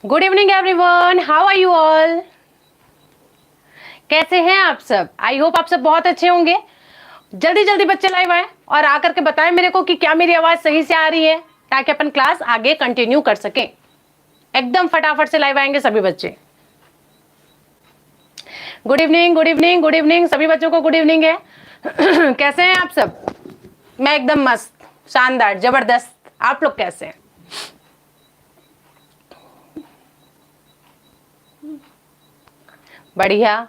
Good evening everyone, how are you all. कैसे हैं आप सब? आई होप आप सब बहुत अच्छे होंगे। जल्दी जल्दी बच्चे लाइव आए और आकर के बताएं मेरे को कि क्या मेरी आवाज सही से आ रही है, ताकि अपन क्लास आगे कंटिन्यू कर सकें। एकदम फटाफट से लाइव आएंगे सभी बच्चे। Good evening, good evening, good evening, सभी बच्चों को गुड इवनिंग है। कैसे हैं आप सब? मैं एकदम मस्त, शानदार, जबरदस्त। आप लोग कैसे हैं? बढ़िया।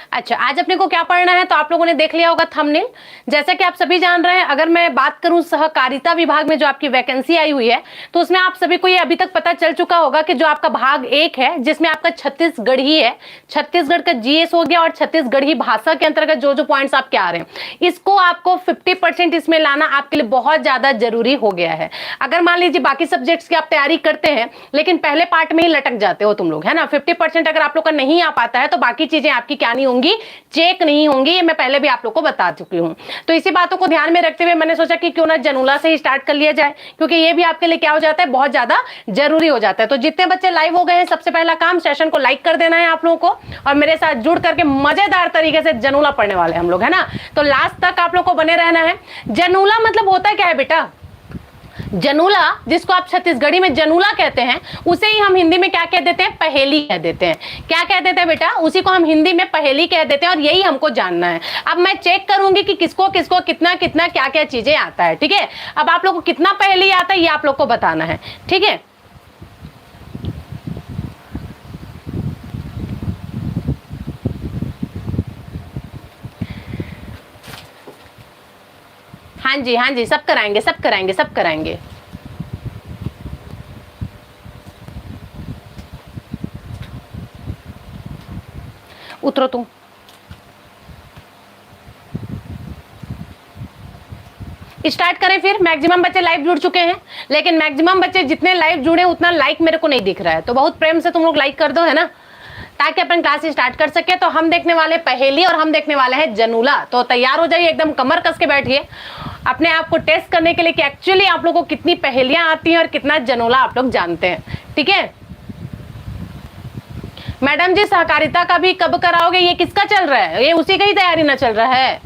अच्छा, आज अपने को क्या पढ़ना है तो आप लोगों ने देख लिया होगा थंबनेल। जैसा कि आप सभी जान रहे हैं, अगर मैं बात करूं सहकारिता विभाग में जो आपकी वैकेंसी आई हुई है, तो उसमें आप सभी को ये अभी तक पता चल चुका होगा कि जो आपका भाग 1 है, जिसमें आपका छत्तीसगढ़ ही है, छत्तीसगढ़ का जीएस हो गया और छत्तीसगढ़ी भाषा के अंतर्गत जो जो पॉइंट्स आपके आ रहे हैं, इसको आपको 50% इसमें लाना आपके लिए बहुत ज्यादा जरूरी हो गया है। अगर मान लीजिए बाकी सब्जेक्ट्स की आप तैयारी करते हैं लेकिन पहले पार्ट में ही लटक जाते हो तुम लोग, है ना, 50% अगर आप लोग का नहीं आ पाता है तो बाकी चीजें आपकी क्या नहीं होंगी, चेक नहीं होंगी। ये मैं पहले भी आप लोग को बता चुकी हूं। तो इसी बातों को ध्यान में रखते हुए मैंने सोचा कि क्यों ना जनूला से ही स्टार्ट कर लिया जाए, क्योंकि ये भी आपके लिए क्या हो जाता है, बहुत ज्यादा जरूरी हो जाता है। तो जितने बच्चे लाइव हो गए हैं, सबसे पहला काम सेशन को लाइक कर देना है आप लोगों को, और मेरे साथ जुड़ करके मजेदार तरीके से जनूला पढ़ने वाले हम लोग, है ना। तो लास्ट तक आप लोग को बने रहना है। जनूला मतलब होता क्या है बेटा? जनूला, जिसको आप छत्तीसगढ़ी में जनूला कहते हैं, उसे ही हम हिंदी में क्या कह देते हैं, पहेली कह देते हैं। क्या कह देते हैं बेटा? उसी को हम हिंदी में पहेली कह देते हैं, और यही हमको जानना है। अब मैं चेक करूंगी कि किसको किसको कितना कितना क्या क्या चीजें आता है, ठीक है। अब आप लोग को कितना पहेली आता है ये आप लोग को बताना है, ठीक है। हाँ जी, हाँ जी, सब कराएंगे, सब कराएंगे, सब कराएंगे। उतरो तुम। स्टार्ट करें फिर। मैक्सिमम बच्चे लाइव जुड़ चुके हैं, लेकिन मैक्सिमम बच्चे जितने लाइव जुड़े उतना लाइक मेरे को नहीं दिख रहा है, तो बहुत प्रेम से तुम लोग लाइक कर दो, है ना, ताकि अपन क्लास स्टार्ट कर सके। तो हम देखने वाले पहेली और हम देखने वाले हैं जनूला। तो तैयार हो जाइए, एकदम कमर कस के बैठिए अपने आप को टेस्ट करने के लिए कि एक्चुअली आप लोगों को कितनी पहेलियां आती हैं और कितना जनूला आप लोग जानते हैं, ठीक है। मैडम जी, सहकारिता का भी कब कराओगे? ये किसका चल रहा है? ये उसी का ही तैयारी ना चल रहा है?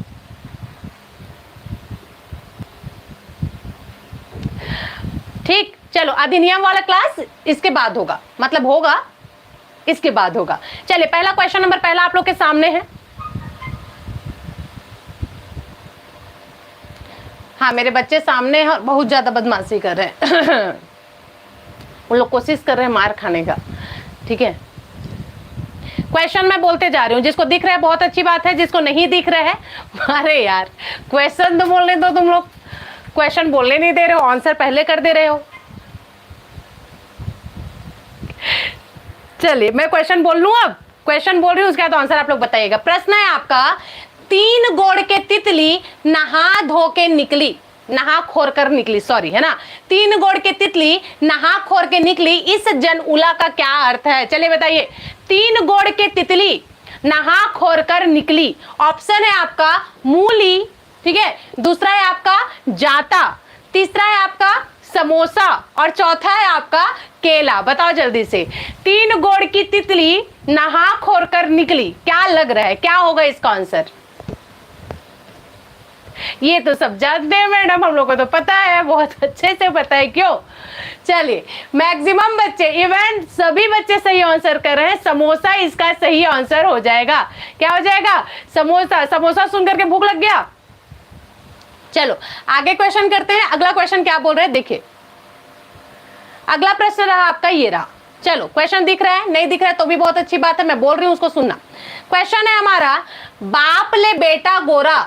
ठीक, चलो अधिनियम वाला क्लास इसके बाद होगा, मतलब होगा इसके बाद होगा। चलिए, पहला क्वेश्चन नंबर पहला आप लोग के सामने है। हाँ, मेरे बच्चे सामने हैं और बहुत ज्यादा बदमाशी कर रहे हैं। उन लोग कोशिश कर रहे हैं मार खाने का, ठीक है। क्वेश्चन मैं बोलते जा रही हूँ, जिसको दिख रहा है बहुत अच्छी बात है, जिसको नहीं दिख रहा है, अरे यार क्वेश्चन तो बोलने दो। तुम लोग क्वेश्चन बोलने नहीं दे रहे हो, आंसर पहले कर दे रहे हो। चलिए, मैं क्वेश्चन बोल लूं। अब क्वेश्चन बोल रही हूं, उसके बाद आंसर आप लोग बताइएगा। प्रश्न है आपका, 3 गोड़ के तितली नहा धो के निकली, नहा खोर कर निकली, सॉरी, है ना। 3 गोड़ के तितली नहा खोर के निकली, इस जनउला का क्या अर्थ है? चलिए बताइए। 3 गोड़ के तितली नहा खोर कर निकली। ऑप्शन है आपका मूली, ठीक है, दूसरा है आपका जाता, तीसरा है आपका समोसा, और चौथा है आपका केला। बताओ जल्दी से। 3 गोड़ की तितली नहा खोर कर निकली, क्या लग रहा है, क्या होगा इसका आंसर? ये तो सब जानते हैं मैडम, हम लोग को तो पता है, बहुत अच्छे से पता है। क्यों? चलिए, मैक्सिमम बच्चे, इवेंट सभी बच्चे सही आंसर कर रहे हैं। समोसा इसका सही आंसर हो जाएगा। क्या हो जाएगा? समोसा। समोसा सुन करके भूख लग गया। चलो आगे क्वेश्चन करते हैं। अगला क्वेश्चन क्या बोल रहे हैं देखिए। अगला प्रश्न रहा आपका, ये रहा। चलो, क्वेश्चन दिख रहा है, नहीं दिख रहा है तो भी बहुत अच्छी बात है, मैं बोल रही हूं उसको सुनना। क्वेश्चन है हमारा, बाप ले बेटा गोरा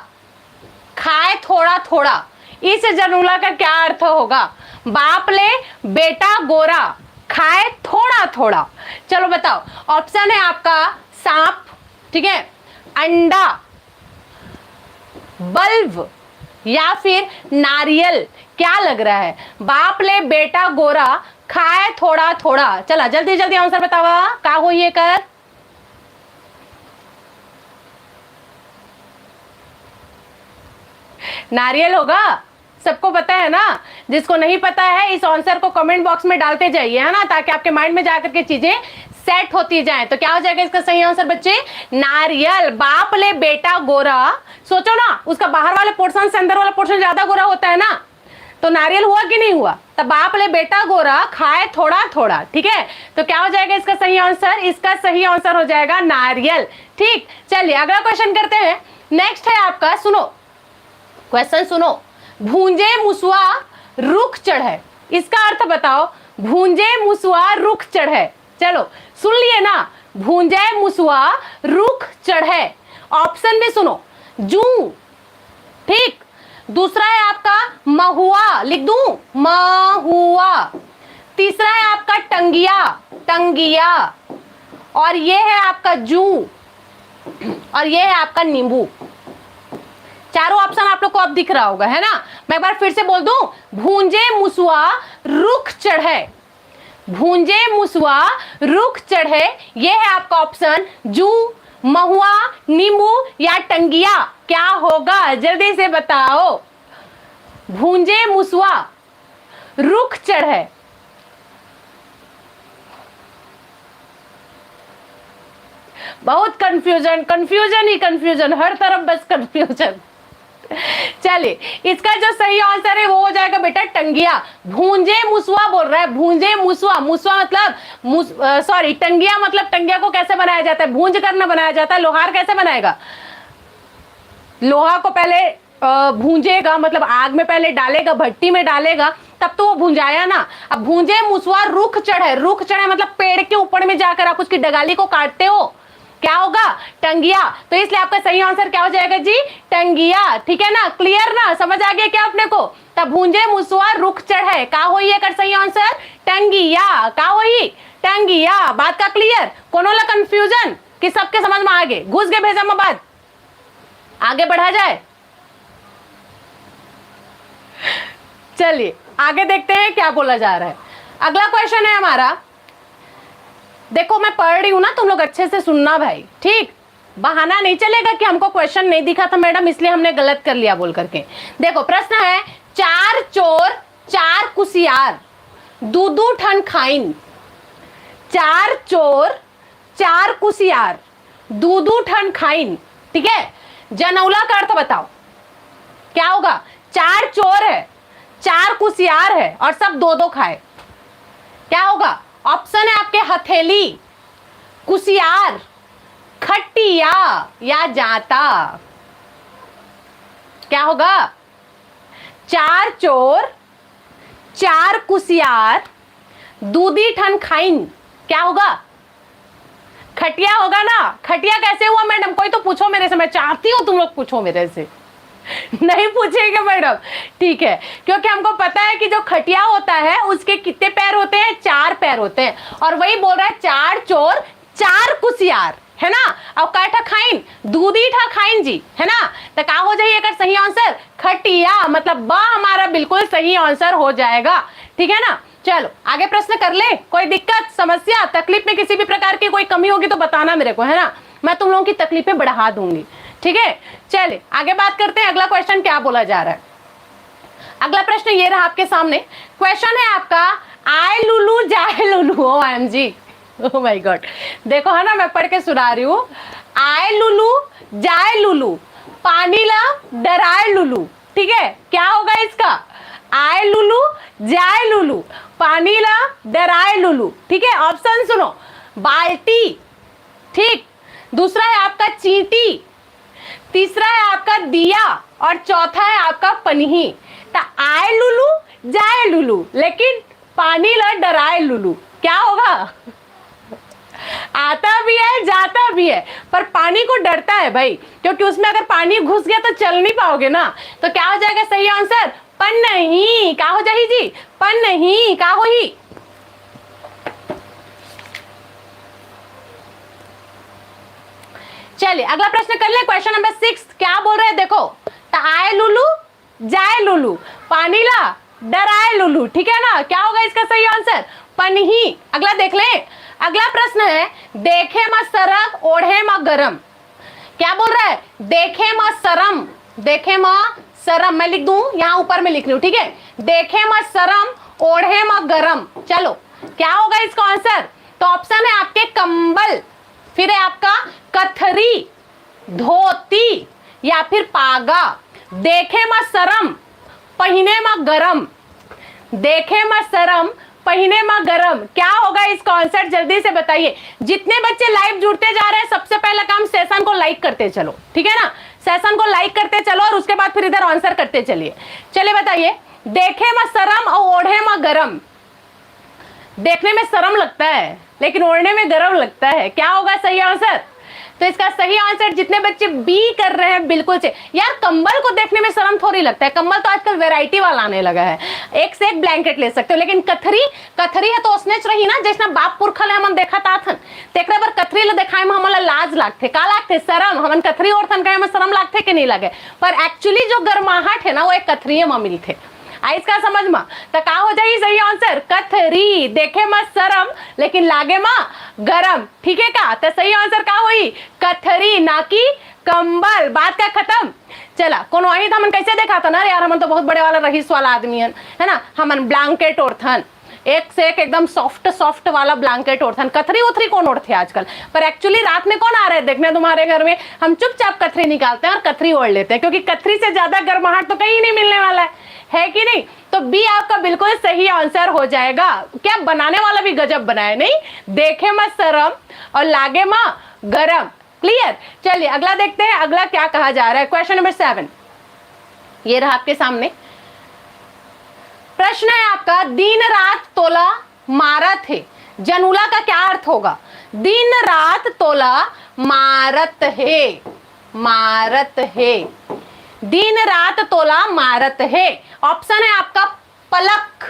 खाए थोड़ा थोड़ा, इस जनूला का क्या अर्थ होगा? बाप ले बेटा गोरा खाए थोड़ा थोड़ा। चलो बताओ। ऑप्शन है आपका सांप, ठीक है, अंडा, बल्ब, या फिर नारियल। क्या लग रहा है? बाप ले बेटा गोरा खाए थोड़ा थोड़ा। चला जल्दी जल्दी आंसर बतावा, का हो ये कर। नारियल होगा? सबको पता है ना? जिसको नहीं पता है इस आंसर को कमेंट बॉक्स में डालते जाइए, है ना, ताकि आपके माइंड में जाकर के चीजें सेट होती जाए। तो क्या हो जाएगा इसका सही आंसर बच्चे? नारियल। बाप ले बेटा गोरा, सोचो ना, उसका बाहर वाले पोर्शन से अंदर वाला पोर्शन ज्यादा गोरा होता है ना, तो नारियल हुआ कि नहीं हुआ? तब बाप ले बेटा गोरा, खाए थोड़ा थोड़ा। ठीक है, तो क्या हो जाएगा इसका सही आंसर? इसका सही आंसर हो जाएगा नारियल। ठीक, चलिए अगला क्वेश्चन करते हैं। नेक्स्ट है आपका, सुनो क्वेश्चन सुनो। भूंजे मुसवा रुख चढ़े, इसका अर्थ बताओ। भूंजे मुसवा रुख चढ़े, चलो सुन लिए ना, भूंजे मुसवा रुख चढ़े। ऑप्शन भी सुनो, जू, ठीक। दूसरा है आपका महुआ, लिख दूं, महुआ। तीसरा है आपका टंगिया, टंगिया। और ये है आपका जू, और ये है आपका नींबू। चारों ऑप्शन आप लोग को अब दिख रहा होगा, है ना? मैं एक बार फिर से बोल दूं, भूंजे मुसवा रुख चढ़े, भूंजे मुसवा रुख चढ़े, ये है आपका ऑप्शन। जू, महुआ, नींबू या टंगिया, क्या होगा जल्दी से बताओ? भूंजे मुसवा रुख चढ़े, बहुत कंफ्यूजन, कंफ्यूजन ही कंफ्यूजन, हर तरफ बस कंफ्यूजन। चलिए, इसका जो सही आंसर है वो हो जाएगा बेटा टंगिया। भूंजे मुसवा बोल रहा है, भूंजे मुसवा, मुसवा मतलब सॉरी टंगिया मतलब, टंगिया को कैसे बनाया जाता है? भूंज करना बनाया जाता है। लोहार कैसे बनाएगा? लोहा को पहले भूंजेगा, मतलब आग में पहले डालेगा, भट्टी में डालेगा, तब तो वो भूंजाया ना। अब भूंजे मुसवा रुख चढ़े, रुख चढ़े मतलब पेड़ के ऊपर में जाकर आप उसकी डगाली को काटते हो, क्या होगा? टंगिया। तो इसलिए आपका सही आंसर क्या हो जाएगा जी? टंगिया। ठीक है ना, क्लियर ना, समझ आ गया क्या अपने को? तब भूंजे मुसवा रुख चढ़े, का होई है कर सही आंसर? टंगिया। का होई? टंगिया। बात का क्लियर? कोनो ला कंफ्यूजन कि सबके समझ में आ गए? घुस गए भेजा में बात, आगे बढ़ा जाए। चलिए आगे देखते हैं क्या बोला जा रहा है। अगला क्वेश्चन है हमारा, देखो मैं पढ़ रही हूं ना, तुम लोग अच्छे से सुनना भाई, ठीक? बहाना नहीं चलेगा कि हमको क्वेश्चन नहीं दिखा था मैडम इसलिए हमने गलत कर लिया बोल करके। देखो प्रश्न है, चार चोर चार कुसियार दूदू ठन खाइन। चार चोर चार कुसियार दूदू ठन खाइन, ठीक है? जनौला का अर्थ बताओ क्या होगा? चार चोर है, चार कुसियार है और सब दो दो खाए, क्या होगा? ऑप्शन है आपके हथेली, कुसियार, खटिया या जाता। क्या होगा? चार चोर चार कुसियार दूधी ठन खाइन, क्या होगा? खटिया होगा ना। खटिया कैसे हुआ मैडम? कोई तो पूछो मेरे से, मैं चाहती हूं तुम लोग पूछो मेरे से। नहीं पूछेगा मैडम, ठीक है, क्योंकि हमको पता है कि जो खटिया होता है उसके कितने पैर होते हैं? चार पैर होते हैं। और वही बोल रहा है चार चोर चार कुसियार, है ना? अब काठा खाइन, दूधी ठा खाइन जी, है ना? तो क्या हो जाइए अगर सही आंसर? खटिया, मतलब बा हमारा बिल्कुल सही आंसर हो जाएगा। ठीक है ना? चलो आगे प्रश्न कर ले। कोई दिक्कत, समस्या, तकलीफ में किसी भी प्रकार की कोई कमी होगी तो बताना मेरे को, है ना? मैं तुम लोगों की तकलीफें बढ़ा दूंगी, ठीक है? चलिए आगे बात करते हैं। अगला क्वेश्चन क्या बोला जा रहा है? अगला प्रश्न ये रहा आपके सामने। क्वेश्चन है आपका, आए लुलू जाए Lulu, O M G, oh my God. देखो है ना, मैं पढ़ के सुना रही हूँ। आए लुलू जाए लुलू, पानी ला डराए लुलू, ठीक है? क्या होगा इसका? आए लुलू जाए लुलू, पानी ला डराए लुलू, ठीक है? ऑप्शन सुनो, बाल्टी, ठीक। दूसरा है आपका चींटी, तीसरा है आपका दिया और चौथा है आपका पन्ही। तो आए लुलू जाए लुलू, लेकिन पानी ला डराए लुलू, क्या होगा? आता भी है जाता भी है, पर पानी को डरता है भाई, क्योंकि उसमें अगर पानी घुस गया तो चल नहीं पाओगे ना। तो क्या हो जाएगा सही आंसर? पन्ही। क्या हो जाएगी जी? पन्ही। क्या हो ही? चलिए अगला प्रश्न कर ले। क्वेश्चन नंबर 6 क्या बोल रहे हैं? देखो, तो आए लुलू जाए लुलू, पानी ला डराए लुलू, ठीक है ना? क्या होगा इसका सही आंसर? पन्ही। अगला देख ले। अगला प्रश्न है, देखे मा सरक ओढ़े मा गरम। क्या बोल रहा है? देखे मा शरम, देखे मा शरम, मैं लिख दूं यहां ऊपर में लिख रही हूं, ठीक है। देखे मत शरम, ओढ़े मत गरम। चलो क्या होगा इसका आंसर? तो ऑप्शन है आपके कंबल, फिर है आपका कथरी, धोती या फिर पागा। देखे मत शरम, पहिने मत गरम। देखे मत शरम, पहिने मत गरम। क्या होगा इसका आंसर? जल्दी से बताइए। जितने बच्चे लाइव जुड़ते जा रहे हैं, सबसे पहला काम सेशन को लाइक करते चलो, ठीक है ना। सेशन को लाइक करते चलो और उसके बाद फिर इधर आंसर करते चलिए। चलिए बताइए, देखे मत शरम और ओढ़े मत गरम। देखने में शर्म लगता है लेकिन ओढ़ने में गरम लगता है। क्या होगा सही आंसर? तो इसका सही आंसर जितने बच्चे बी कर रहे हैं बिल्कुल से। यार कंबल को देखने में शर्म थोड़ी लगता है, कंबल तो आजकल वैरायटी वाला आने लगा है, एक से एक ब्लैंकेट ले सकते हो। लेकिन कथरी, कथरी है तो उसने रही ना जैसे बाप पुरखल है हमन देखा ताथन तेकरे पर कथरी ले दिखाए में हमला लाज लागथे, का लागथे? शर्म। हमन कथरी ओढ़थन कहे में शर्म लागथे कि नहीं लगे, पर एक्चुअली जो गर्माहट है ना वो एक कथरी में मिलथे। इसका समझ में तो का हो जाए सही आंसर? कथरी। देखे मत शरम लेकिन लागे मा गरम, ठीक है का? तो सही आंसर का हुई? कथरी, ना कि कंबल। बात का खत्म। चला कौन वही था, हमन कैसे देखा था ना यार, हमन तो बहुत बड़े वाला रईस वाला आदमी है ना। हमन ब्लैंकेट ओढ़थन, एक से एक एकदम सॉफ्ट सॉफ्ट वाला ब्लैंकेट ओढ़थन। कथरी उथरी कौन ओढ़ते आजकल? पर एक्चुअली रात में कौन आ रहा है देखने तुम्हारे घर में? हम चुपचाप कथरी निकालते हैं और कथरी ओढ़ लेते हैं, क्योंकि कथरी से ज्यादा गर्माहट तो कहीं नहीं मिलने वाला है कि नहीं? तो बी आपका बिल्कुल सही आंसर हो जाएगा। क्या बनाने वाला भी गजब बनाया नहीं? देखे मत शरम और लागे मा गरम। क्लियर? चलिए अगला देखते हैं, अगला क्या कहा जा रहा है। क्वेश्चन नंबर 7 ये रहा आपके सामने। प्रश्न है आपका, दिन रात तोला मारत है, जनूला का क्या अर्थ होगा? दिन रात तोला मारत है, मारत है, दिन रात तोला मारत है। ऑप्शन है आपका पलक,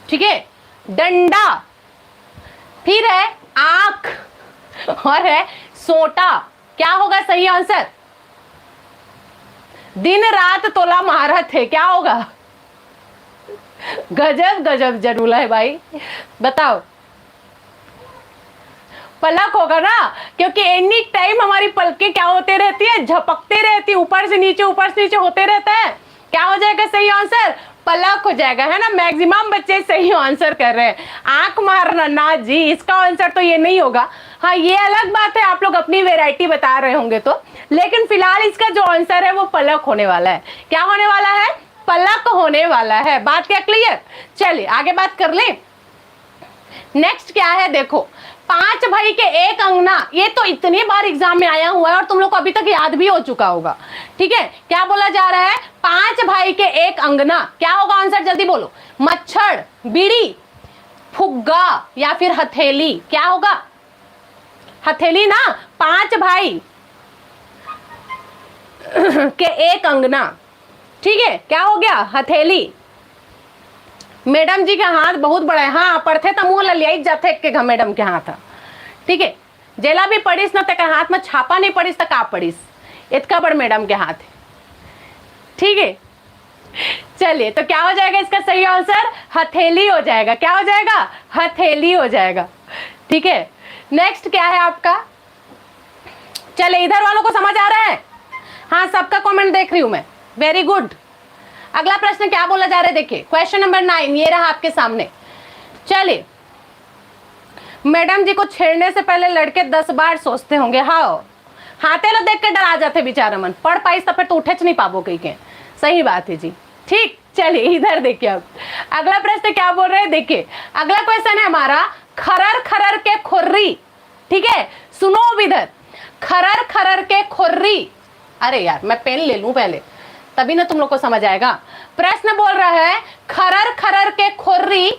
ठीक है, डंडा, फिर है आंख और है सोटा। क्या होगा सही आंसर? दिन रात तोला मारत है, क्या होगा? गजब गजब जनूला है भाई, बताओ। पलक होगा ना, क्योंकि एनी टाइम हमारी पलकें क्या होते रहती है? झपकते रहती है, ऊपर से नीचे होते रहता है। क्या हो जाएगा सही आंसर? पलक हो जाएगा, है ना। मैक्सिमम बच्चे सही आंसर कर रहे हैं। आंख मारना ना जी, इसका आंसर तो ये नहीं होगा। हाँ ये अलग बात है, आप लोग अपनी वैरायटी बता रहे होंगे तो, लेकिन फिलहाल इसका जो आंसर है वो पलक होने वाला है। क्या होने वाला है? पलक होने वाला है। बात क्या क्लियर? चलिए आगे बात कर ले। नेक्स्ट क्या है देखो, 5 भाई के एक अंगना। ये तो इतनी बार एग्जाम में आया हुआ है और तुम लोग को अभी तक याद भी हो चुका होगा, ठीक है। क्या बोला जा रहा है? 5 भाई के एक अंगना। क्या होगा आंसर? जल्दी बोलो। मच्छर, बीड़ी, फुग्गा या फिर हथेली। क्या होगा? हथेली ना। 5 भाई के एक अंगना, ठीक है। क्या हो गया? हथेली। मैडम जी का हाथ बहुत बड़ा है। हाँ पढ़ते तो मुंह ललियाई जाते के मैडम के हाथ, ठीक है। जेला भी पढ़ीस ना तक हाथ में छापा नहीं पड़ीस तक आप पढ़ीस, इतना बड़ मैडम के हाथ है, ठीक है। चलिए तो क्या हो जाएगा इसका सही आंसर? हथेली हो जाएगा। क्या हो जाएगा? हथेली हो जाएगा, ठीक है। नेक्स्ट क्या है आपका? चले इधर वालों को समझ आ रहा है? हाँ सबका कमेंट देख रही हूं मैं, वेरी गुड। अगला प्रश्न क्या बोला जा रहा है देखिए, क्वेश्चन नंबर 9 ये रहा आपके सामने। चलिए, मैडम जी को छेड़ने से पहले लड़के 10 बार सोचते होंगे। हाँ हाथे लो देख के डरा जाते बेचारा मन, पढ़ पाइस तो फिर तो उठे नहीं पाबो कहीं के। सही बात है जी, ठीक। चलिए इधर देखिए, अब अगला प्रश्न क्या बोल रहे हैं देखिए। अगला क्वेश्चन है हमारा, खरर खरर के खुर्री, ठीक है। सुनो अब इधर, खरर खरर के खुर्री। अरे यार मैं पेन ले लूं पहले, तभी ना तुम लोग को समझ आएगा। प्रश्न बोल रहा है, खरर खरर के खुर्री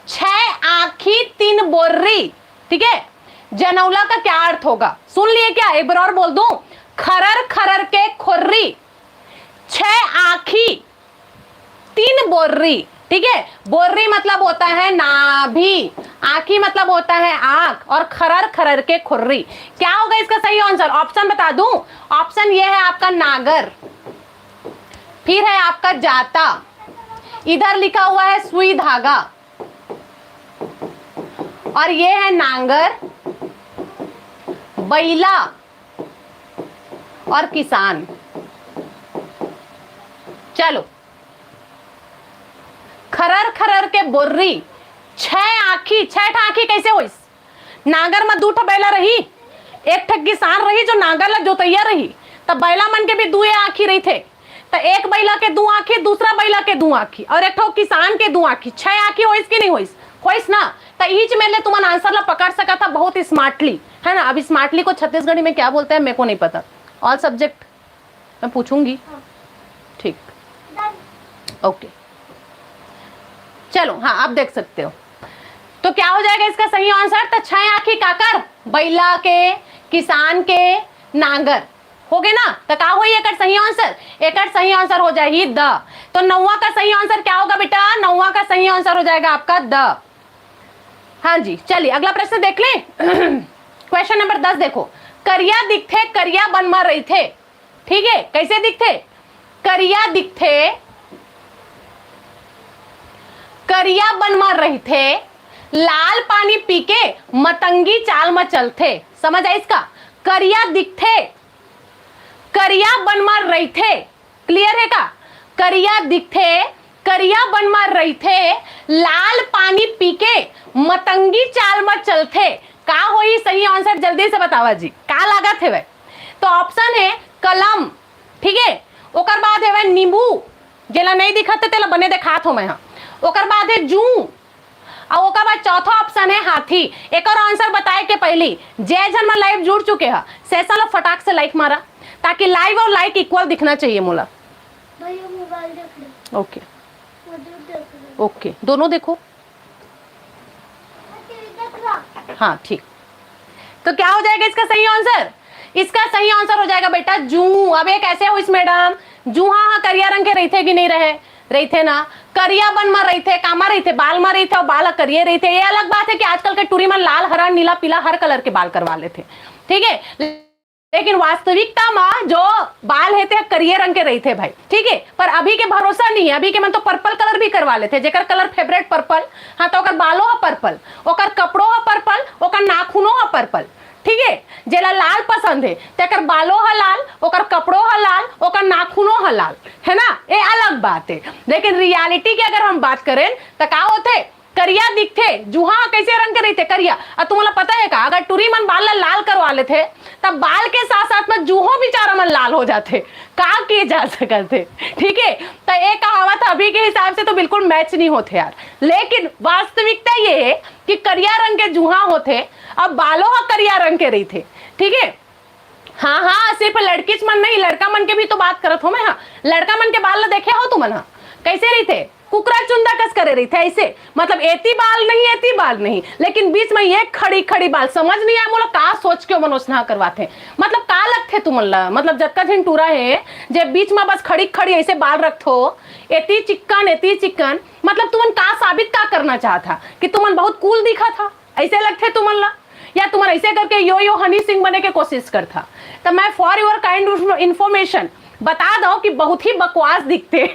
6 आंखी 3 बोर्री, ठीक है। जनौला का क्या अर्थ होगा? सुन लिए क्या? एक बार और बोल दूं, खरर खरर के खुर्री 6 आंखी 3 बोर्री, ठीक है। बोर्री मतलब होता है नाभि, आंखी मतलब होता है आंख, और खरर खरर के खुर्री। क्या होगा इसका सही आंसर? ऑप्शन बता दूं? ऑप्शन ये है आपका नागर, फिर है आपका जाता, इधर लिखा हुआ है सुई धागा, और ये है नांगर, बैला और किसान। चलो, खरर खरर के बोर्री, छह आंखी, छह आंखी कैसे होइस? नागर में दू ठो बैला रही, एक ठग किसान रही जो नागर ला जोतैया रही, तब बैला मन के भी दुए आंखी रही थे। तो एक बैला के दू आंखी, दूसरा बैला के दू आंखी, और एक ठो किसान के दू आंखी, छह आंखी होइस कि नहीं होइस? होइस ना। तो ईच में ले तुमन आंसर ला पकड़ सका था बहुत स्मार्टली, है ना। अब स्मार्टली को छत्तीसगढ़ी में क्या बोलते हैं मेरे को नहीं पता। ऑल सब्जेक्ट मैं पूछूंगी, ठीक, ओके। चलो हाँ, आप देख सकते हो। तो क्या हो जाएगा इसका सही आंसर? तो छह आंखी काकर, बैला के, किसान के, नांगर हो गए ना। तो क्या हुई एक सही आंसर? एक सही आंसर हो जाएगी द। तो 9वां का सही आंसर क्या होगा बेटा? 9वां का सही आंसर हो जाएगा आपका द। हाँ जी, चलिए अगला प्रश्न देख लें। क्वेश्चन नंबर 10 देखो। करिया दिखते करिया बन मर रही थे, ठीक है। कैसे दिखते? करिया दिखते करिया बन मर रही थे, लाल पानी पी के मतंगी चाल में चलते। समझ आए इसका? करिया दिखते करिया बन मर रही थे, क्लियर है का? करिया दिखते करिया बन मर रही थे, लाल पानी पी के मतंगी चाल में चलते। का होई सही आंसर? जल्दी से बतावा जी, का लागत है वह? तो ऑप्शन है कलम, ठीक है। ओकर बाद है वह नींबू, जेला नहीं दिखत तेला बने दिखात हो मैं। हाँ, ओकर बाद है जू, और ओकर बाद चौथा ऑप्शन है हाथी। एक और आंसर बताए के पहली जय जन में लाइव जुड़ चुके हैं, सेसा फटाक से लाइक मारा, ताकि लाइव और लाइक इक्वल दिखना चाहिए मोला। मोबाइल देख ले। ओके ओके, दोनों देखो। हाँ ठीक। तो क्या हो जाएगा इसका सही आंसर? इसका सही आंसर हो जाएगा बेटा जू। अब ये कैसे हो इस मैडम? जू, हाँ करिया रंग के रही थे कि नहीं रही थे ना। करिया बन में रही थे, कामा रही थे, बाल में रही थे और बाल करिए रही थे। ये अलग बात है कि आजकल के टूरी में लाल, हरा, नीला, पीला हर कलर के बाल करवा लेते, ठीक है। लेकिन वास्तविकता में जो बाल है थे करिए रंग के रही थे भाई, ठीक है। पर अभी के भरोसा नहीं है, अभी के मन तो पर्पल कलर भी करवा लेते, जेकर कलर फेवरेट पर्पल। हाँ, तो ओकर बालों है पर्पल, ओकर कपड़ों है पर्पल, ओकर नाखूनों है पर्पल, ठीक है। जेला लाल पसंद है तेकर बालों है लाल, ओकर कपड़ों है लाल, ओकर नाखूनों है लाल, है ना। ये अलग बात है। लेकिन रियलिटी की अगर हम बात करें तो क्या होते? करिया दिखते जुहा कैसे रंग के रही थे? करिया। और तुम्हें पता है का, अगर टूरी मन बाल लाल करवा लेते तब बाल के साथ साथ में जूहो बेचारा मन लाल हो जाते। का किए जा सकते, ठीक है। तो एक कहावत अभी के हिसाब से तो बिल्कुल मैच नहीं होते यार। लेकिन वास्तविकता ये है कि करिया रंग के जूहा होते, अब बालों का करिया रंग के रही थे, ठीक है। हाँ हाँ, सिर्फ लड़की मन नहीं, लड़का मन के भी तो बात करत हो मैं। हाँ, लड़का मन के बाल देखे हो तुम? हाँ, कैसे रही थे? कुकरा चुंदा कस करे रही थे ऐसे, मतलब एती बाल नहीं, लेकिन बीच में ये खड़ी खड़ी बाल। समझ नहीं आया मोला का सोच के मनोस्ना करवाते, मतलब का लगते तुम? मतलब जतका झिन टूरा है जे बीच में बस खड़ी खड़ी ऐसे बाल रखो, एती चिक्कन, मतलब तुमन का साबित का करना चाहता? कि तुमन बहुत कूल दिखा था, ऐसे लगते तुमन ला, या तुमन ऐसे करके यो हनी सिंह बने के कोशिश करता? तो मैं फॉर योर काइंड इन्फॉर्मेशन बता दो कि बहुत ही बकवास दिखते,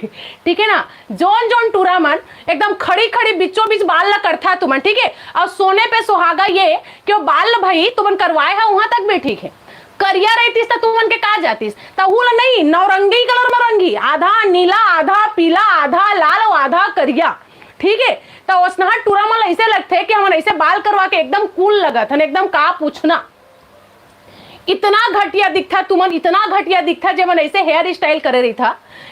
ठीक है ना। जोन टूरा मन एकदम खड़ी खड़ी बीचों बीच बाल ला करता तुमन, ठीक है। और सोने पे सुहागा ये कि वो बाल भाई तुमन करवाए है वहां तक भी ठीक है। करिया रहतीस तो तुमन के का जातीस? तो वो नहीं, नौरंगी कलर में रंगी, आधा नीला, आधा पीला, आधा लाल और आधा करिया, ठीक है। तो उसना टूरा मन ऐसे लगते कि हम ऐसे बाल करवा के एकदम कूल लगत है, एकदम का पूछना। इतना घटिया दिखता तुमन, इतना घटिया दिखता जब मन ऐसे हेयर स्टाइल करे रही था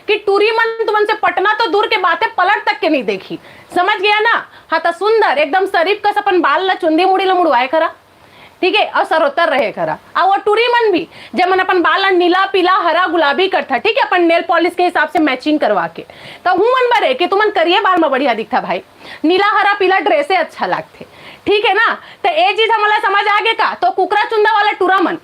कि टूरी मन तुमन से पटना तो दूर के बातें पलट तक के नहीं देखी। समझ गया ना? हाँ, तो सुंदर एकदम शरीफ कस अपन बाल ला चुंदी मुड़ी ला मुड़वाए करा, ठीक है, और सरोतर रहे करा। और वो टूरी मन भी जब मन अपन बाल ला नीला, पीला, हरा, गुलाबी करता, ठीक है, अपन नेल पॉलिश के हिसाब से मैचिंग करवा के, तो हूँ मन बरे कि तुमन करिए बाल में बढ़िया दिखता भाई, नीला, हरा, पीला ड्रेसे अच्छा लगते, ठीक है ना। तो ये चीज हमारा समझ आगे का। तो कुकरा चुंदा वाला टूरा मन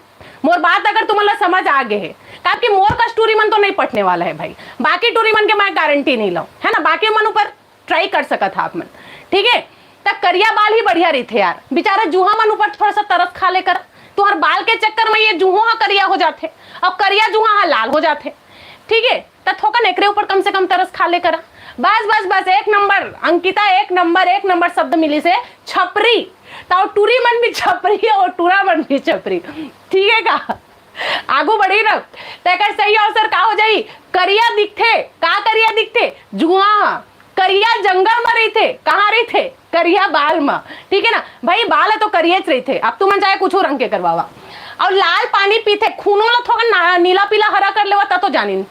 मोर बात अगर तुम्हारा समझ आ गए है, ताकि मोर का टूरी मन तो नहीं पटने वाला है भाई। बाकी टूरी मन के मैं गारंटी नहीं लाऊं, है ना। बाकी मन ऊपर ट्राई कर सका था आप मन, ठीक है। तब करिया बाल ही बढ़िया रही थे यार, बेचारा जूहा मन ऊपर थोड़ा सा तरस खा ले कर, तुम्हार बाल के चक्कर में ये जूहा करिया हो जाते और करिया जूहा लाल हो जाते, ठीक है। तब थोका नेकरे ऊपर कम से कम तरस खा ले करा। बस एक नंबर अंकिता, एक नंबर शब्द मिली से छपरी। तो टूरी मन भी छपरी है और टूरा मन भी छपरी, ठीक है का। आगू बढ़ी ना तेकर सही अवसर का हो जाई करिया दिखते का करिया दिखते जुआ करिया जंगल में रही थे कहाँ रही थे करिया बाल में ठीक है ना भाई बाल है तो करिए रही थे अब तुम चाहे कुछ रंग के करवावा और लाल पानी पीते खूनों ला थोड़ा नीला पीला हरा कर लेवा तो जानी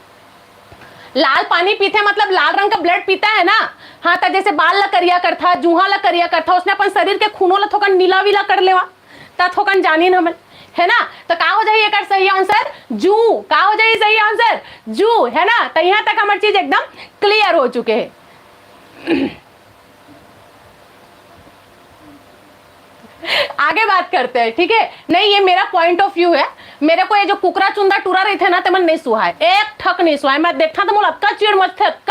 लाल पानी पीते मतलब लाल रंग का ब्लड पीता है ना हाँ तो जैसे बाल ला करिया करता जुहा ला करिया करता उसने अपन शरीर के खूनों ला थोड़ा नीला वीला कर लेवा ता थोकन जानी हम है ना तो का हो जाइए कर सही आंसर जू का हो जाइए सही आंसर जू है ना तो यहाँ तक हमारी चीज एकदम क्लियर हो चुके हैं आगे बात करते हैं ठीक है नहीं ये मेरा पॉइंट ऑफ व्यू है मेरे को ये जो कुकरा चुंदा टूरा रही थे ना तो मन नहीं सुहा है एक ठक नहीं सुहा है मैं देखा तो मोला अक्का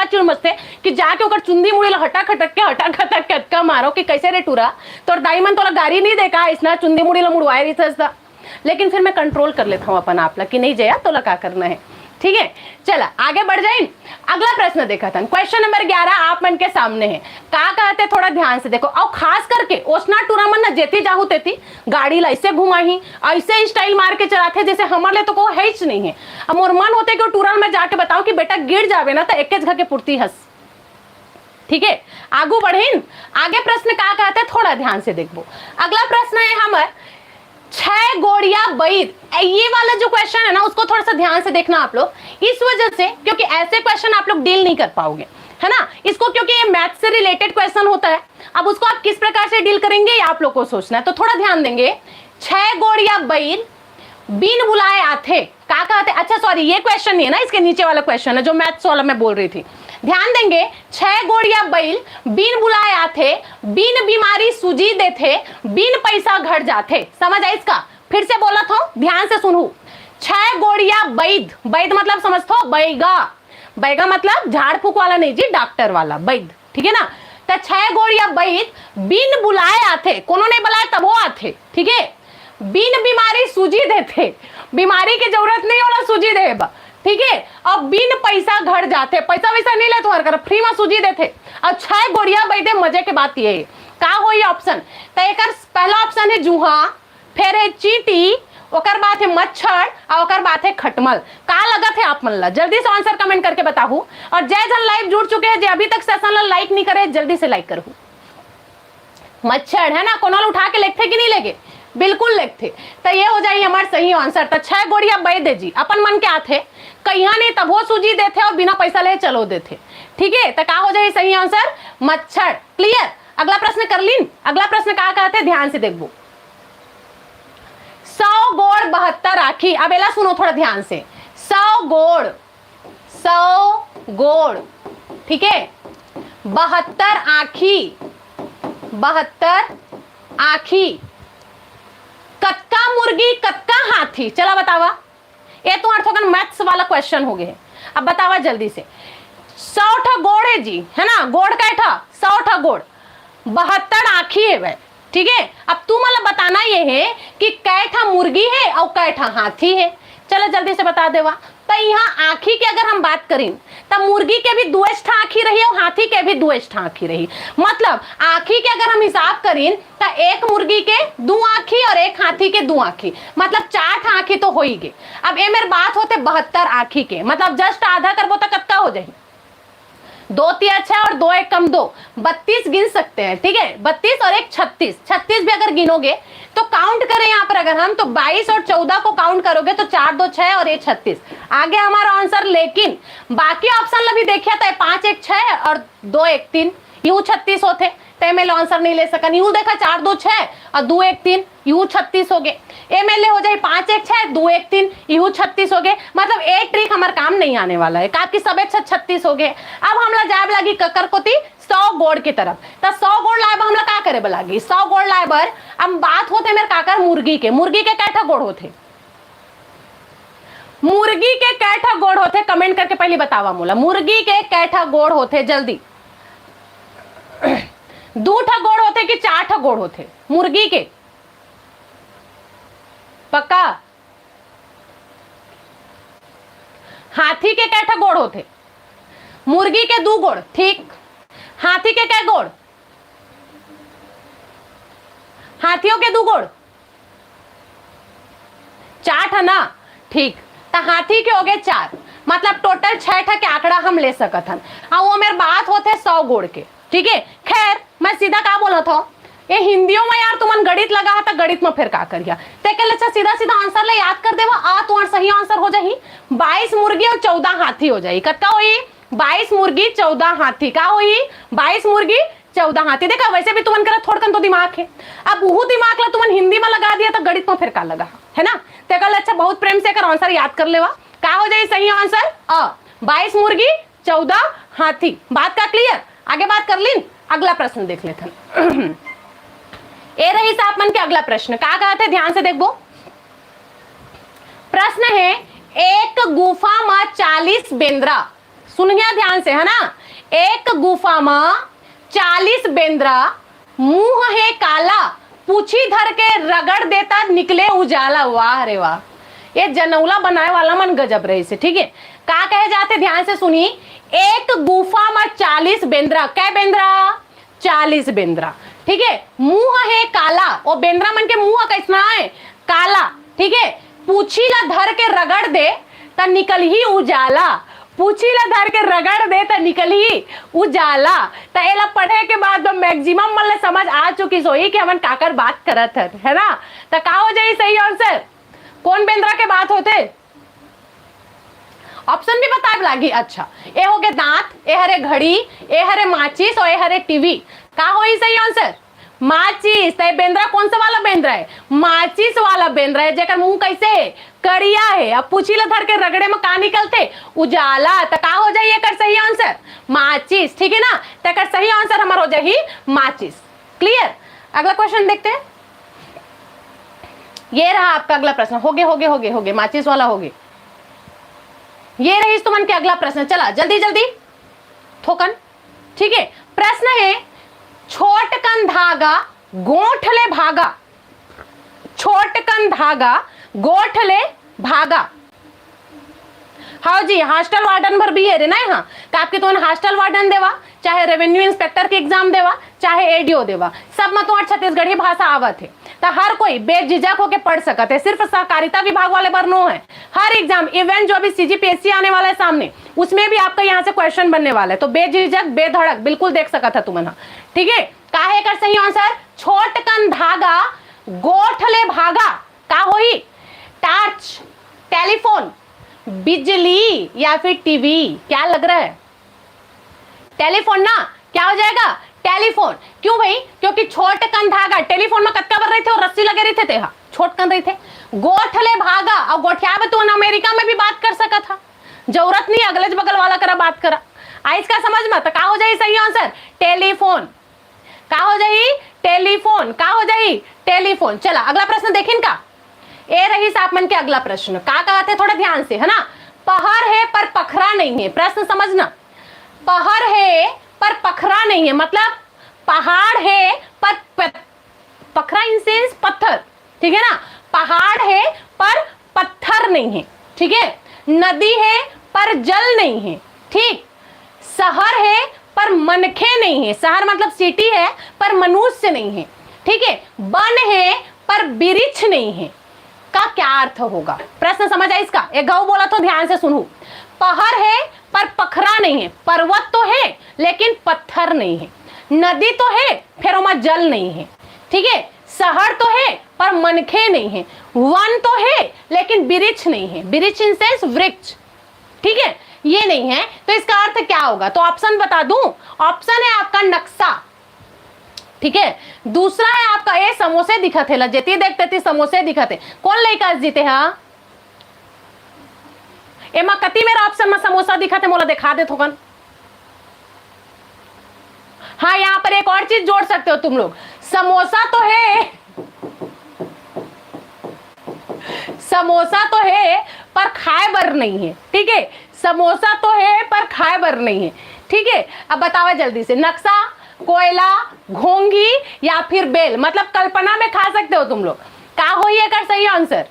चिड़ मस्त थे कि जाके ओकर चुंदी मुड़ी ला हटा खटक के अटका मारो कि कैसे रे टूरा तो दाई मन तोला गाड़ी नहीं देखा इसना चुंदी मुड़ी ला मुड़वाए रही था लेकिन फिर मैं कंट्रोल कर लेता हूँ अपन आप ला कि नहीं जया तोला क्या करना है ठीक है चला आगे बढ़ जाए अगला प्रश्न देखा था क्वेश्चन नंबर 11 आप मन के सामने है का कहते थोड़ा ध्यान से देखो और खास करके ओसना टूरा मन ना जेती जाहू तेती गाड़ी ला ऐसे घुमाही ऐसे स्टाइल मार के चलाते जैसे हमारे तो को है ही नहीं है अब मोर मन होते कि टूरल में जाके बताओ कि बेटा गिर जावे ना तो एक घर के पूर्ति हंस ठीक है आगू बढ़ीन आगे प्रश्न का कहते थोड़ा ध्यान से देखो अगला प्रश्न है हमारे 6 गोड़िया बैद ये वाला जो क्वेश्चन है ना उसको थोड़ा सा ध्यान से देखना आप लोग इस वजह से क्योंकि ऐसे क्वेश्चन आप लोग डील नहीं कर पाओगे है ना इसको क्योंकि ये मैथ से रिलेटेड क्वेश्चन होता है अब उसको आप किस प्रकार से डील करेंगे ये आप लोग को सोचना है तो थोड़ा ध्यान देंगे 6 गोड़िया बैद बिन बुलाए आते का कहते अच्छा सॉरी ये क्वेश्चन नहीं है ना इसके नीचे वाला क्वेश्चन है जो मैथ्स वाला मैं बोल रही थी ध्यान देंगे 6 गोड़िया बैल बिन बुलाए आते बिन बीमारी सूजी देते बिन पैसा घट जाते समझ आए इसका फिर से बोला था ध्यान से सुनू 6 गोड़िया बैद बैद मतलब समझते हो बैगा बैगा मतलब झाड़ फूक वाला नहीं जी डॉक्टर वाला बैद ठीक है ना तो 6 गोड़िया बैद बिन बुलाए आते कोनो नहीं बुलाए तब वो आते ठीक है बिन बीमारी सूजी देते बीमारी की जरूरत नहीं होला सूजी दे ठीक है अब बिन पैसा घर जाते पैसा वैसा नहीं ले तुम्हारे कर फ्री में सूजी देते अब 6 गोड़िया बैठे मजे के बात ये का हो ये ऑप्शन तो एक पहला ऑप्शन है जूहा फिर है चींटी ओकर बात है मच्छर और ओकर बात है खटमल का लगा थे आप मन ला जल्दी से आंसर कमेंट करके बताहू और जय जन लाइव जुड़ चुके हैं जो अभी तक सेशन ला लाइक नहीं करे जल्दी से लाइक करू मच्छर है ना कोनल उठा के लेते कि नहीं लेगे बिल्कुल लेते तो ये हो जाए हमारा सही आंसर तो 6 गोड़िया बैद जी अपन मन के आते कहीं नहीं तब वो सूजी देते और बिना पैसा ले चलो देते ठीक है तो का हो जाए सही आंसर मच्छर क्लियर अगला प्रश्न कर लीन अगला प्रश्न का कहते ध्यान से देखो 100 गोड़ 72 आखी अब एला सुनो थोड़ा ध्यान से 100 गोड़ ठीक है 72 आखी 72 आखी कत्का मुर्गी कत्का हाथी चला बतावा ये तो अर्थों मैथ्स वाला क्वेश्चन हो गए अब बतावा जल्दी से 100 ठा गोड़ है जी है ना गोड़ का ठा 100 ठा गोड़ 72 आखी है वह ठीक है अब तू मतलब बताना ये है कि कै ठा मुर्गी है और कै ठा हाथी है चलो जल्दी से बता देवा तो यहाँ आँखी की अगर हम बात करें तब मुर्गी के भी 2 आँखी रही और हाथी के भी 2 आँखी रही मतलब आँखी के अगर हम हिसाब करें तो एक मुर्गी के 2 आँखी और एक हाथी के 2 आँखी मतलब 4 आँखी तो हो ही गए अब ये मेरी बात होते 72 आँखी के मतलब जस्ट आधा करबो तो कत्ता हो जाए 2 3 6 और 2 1 कम 2 32 गिन सकते हैं ठीक है 32 और 1 36 भी अगर गिनोगे तो काउंट करें यहाँ पर अगर हम तो 22 और 14 को काउंट करोगे तो 4 2 6 और 1 36 आगे हमारा आंसर लेकिन बाकी ऑप्शन भी देखिए तो 5 1 6 और 2 1 3 यूं 36 होते तो आंसर नहीं ले सकन यूं देखा 4 2 6 और 2 1 3 यूं 36 हो गए एमएलए हो जाए 5 1 6 2 1 3 यूं 36 हो गए मतलब एक ट्रिक हमारे काम नहीं आने वाला है आपकी सब 36 हो गए अब हमला जाब लगी ककर कोती 100 गोड़ की तरफ तो 100 गोड़ लाए हमला का करे बलागी 100 गोड़ लाए बर अब बात होते मेरे काकर मुर्गी के कैठा गोड़ होते मुर्गी के कैठा गोड़ होते कमेंट करके पहले बतावा मोला मुर्गी के कैठा गोड़ होते जल्दी 2 ठा गोड़ होते कि 4 ठा गोड़ होते मुर्गी के पक्का हाथी के कैठा गोड़ होते मुर्गी के 2 गोड़ ठीक हाथी के कै गोड़ हाथियों के 2 गोड़ 4 ठा ना ठीक, तो हाथी के हो गए 4, मतलब टोटल 6 के आंकड़ा हम ले सकत हन। वो मेरे बात होते 100 गुण के, ठीक है। खैर मैं सीधा का बोला था, ये हिंदियों में यार तुमन गणित लगा था, गणित में फिर का करिया ते के अच्छा सीधा सीधा आंसर ले याद कर देवा। तुम्हारा सही आंसर हो जाही 22 मुर्गी और 14 हाथी हो जाही। कत्का होई 22 मुर्गी 14 हाथी, का होई 22 मुर्गी 14 हाथी। देखा वैसे भी तुमन करा थोड़कन तो दिमाग है, अब वो दिमाग ला तुमन हिंदी में लगा दिया तो गणित में फिर का लगा, है ना। ते कल अच्छा बहुत प्रेम से कर आंसर याद कर लेवा। का हो जाए सही आंसर 22 मुर्गी 14 हाथी। बात का क्लियर, आगे बात कर लीन। अगला प्रश्न देख लेते हैं। ए रही साहब मन के अगला प्रश्न का कहा थे, ध्यान से देखो। प्रश्न है एक गुफा में 40 बेंद्रा, सुनिए ध्यान से, है ना। एक गुफा में 40 बेंद्रा, मुंह है काला, पूछी धर के रगड़ देता निकले उजाला। वाह रे वाह, ये जनौला बनाए वाला मन गजब रही से, ठीक है। का कहे जाते, ध्यान से सुनी। एक गुफा में 40 बेंद्रा, क्या बेंद्रा 40 बेंद्रा, ठीक है। मुंह है काला, और बेंद्रा मन के मुंह कैसना है काला, ठीक है। पूछी ला धर के रगड़ दे त निकल ही उजाला, पूछी ला धर के रगड़ दे त निकल ही उजाला। त एला पढ़े के बाद मैक्सिमम मन समझ आ चुकी सोई कि हमन काकर बात करत है ना। त का हो जाए सही आंसर, कौन बेंद्रा के बात होते, ऑप्शन भी बताए लागी। अच्छा, ए हो गए दांत, ए हरे घड़ी, ए हरे माचिस और ए हरे टीवी। का हो सही आंसर माचिस। तो बेंद्रा कौन सा वाला बेंद्रा है, माचिस वाला बेंद्रा है, जेकर मुंह कैसे है करिया है। अब पूछी ला धर के रगड़े में का निकलते उजाला। तो का हो जाए कर सही आंसर माचिस, ठीक है ना। तो सही आंसर हमारा हो जाए माचिस। क्लियर। अगला क्वेश्चन देखते हैं। ये रहा आपका अगला प्रश्न। हो गए माचिस वाला हो गए। ये रही तुमन के अगला प्रश्न। चला जल्दी जल्दी थोकन, ठीक है। प्रश्न है छोटकन धागा गोठ ले भागा, छोटकन धागा गोठ ले भागा। हाँ जी, हॉस्टल वार्डन भर भी है रे ना यहाँ का आपके तो हॉस्टल वार्डन देवा, चाहे रेवेन्यू इंस्पेक्टर के एग्जाम देवा, चाहे एडीओ देवा, सब में तुम्हारे छत्तीसगढ़ी भाषा आवत है। तो हर कोई बेझिझक होके पढ़ सकते है, सिर्फ सहकारिता विभाग वाले पर नो है। हर एग्जाम इवेंट जो अभी सीजीपीएससी आने वाला है सामने, उसमें भी आपका यहाँ से क्वेश्चन बनने वाला है। तो बेझिझक बेधड़क बिल्कुल देख सकता था तुम, ठीक है। काहे कर सही आंसर छोटकन धागा गोठ ले भागा। का होई टार्च, टेलीफोन, बिजली या फिर टीवी। क्या लग रहा है टेलीफोन ना, क्या हो जाएगा टेलीफोन। क्यों भाई, क्योंकि छोटकन धागा, टेलीफोन में कत्का भर रहे थे और रस्सी लगे रहे थे, छोटकन रहे थे। गोठले भागा, और गोठिया में तो अमेरिका में भी बात कर सका था, जरूरत नहीं अगले बगल वाला करा बात करा। इसका समझ मत। का हो जाए सही आंसर टेलीफोन। का हो जाए टेलीफोन, का हो जाए टेलीफोन। चला अगला प्रश्न देखें का। ए रही सापमन के अगला प्रश्न। का कहते थोड़ा ध्यान से, है ना। पहर है पर पखरा नहीं है। प्रश्न समझना, पहर है पर पखरा नहीं है, मतलब पहाड़ है पर पखरा इन सेंस पत्थर, ठीक है ना। पहाड़ है पर पत्थर नहीं है, ठीक है। नदी है पर जल नहीं है, ठीक। शहर है पर मनखे नहीं है, शहर मतलब सिटी है पर मनुष्य नहीं है, ठीक है। वन है पर वृक्ष नहीं है। का क्या अर्थ होगा, प्रश्न समझ आए इसका। एक गौ बोला तो ध्यान से सुनो। पहाड़ है पर पखरा नहीं है, पर्वत तो है लेकिन पत्थर नहीं है। नदी तो है फिर वहां जल नहीं है, ठीक है। शहर तो है पर मनखे नहीं है। वन तो है लेकिन वृक्ष नहीं है, वृक्ष इन सेंस वृक्ष, ठीक है। ये नहीं है तो इसका अर्थ क्या होगा। तो ऑप्शन बता दूं, ऑप्शन है आपका नक्शा, ठीक है। दूसरा है आपका ए समोसे दिखत है, जेती देखते थे समोसे दिखत है। कौन लड़का जीते हाँ एमा कति मेरा ऑप्शन में समोसा दिखा थे, मोला दिखा दे थोकन। हाँ यहाँ पर एक और चीज जोड़ सकते हो तुम लोग, समोसा तो है, समोसा तो है पर खाए बर नहीं है, ठीक है। समोसा तो है पर खाए बर नहीं है, ठीक है। अब बताओ जल्दी से, नक्शा, कोयला, घोंगी या फिर बेल, मतलब कल्पना में खा सकते हो तुम लोग। का हो ये कर सही आंसर,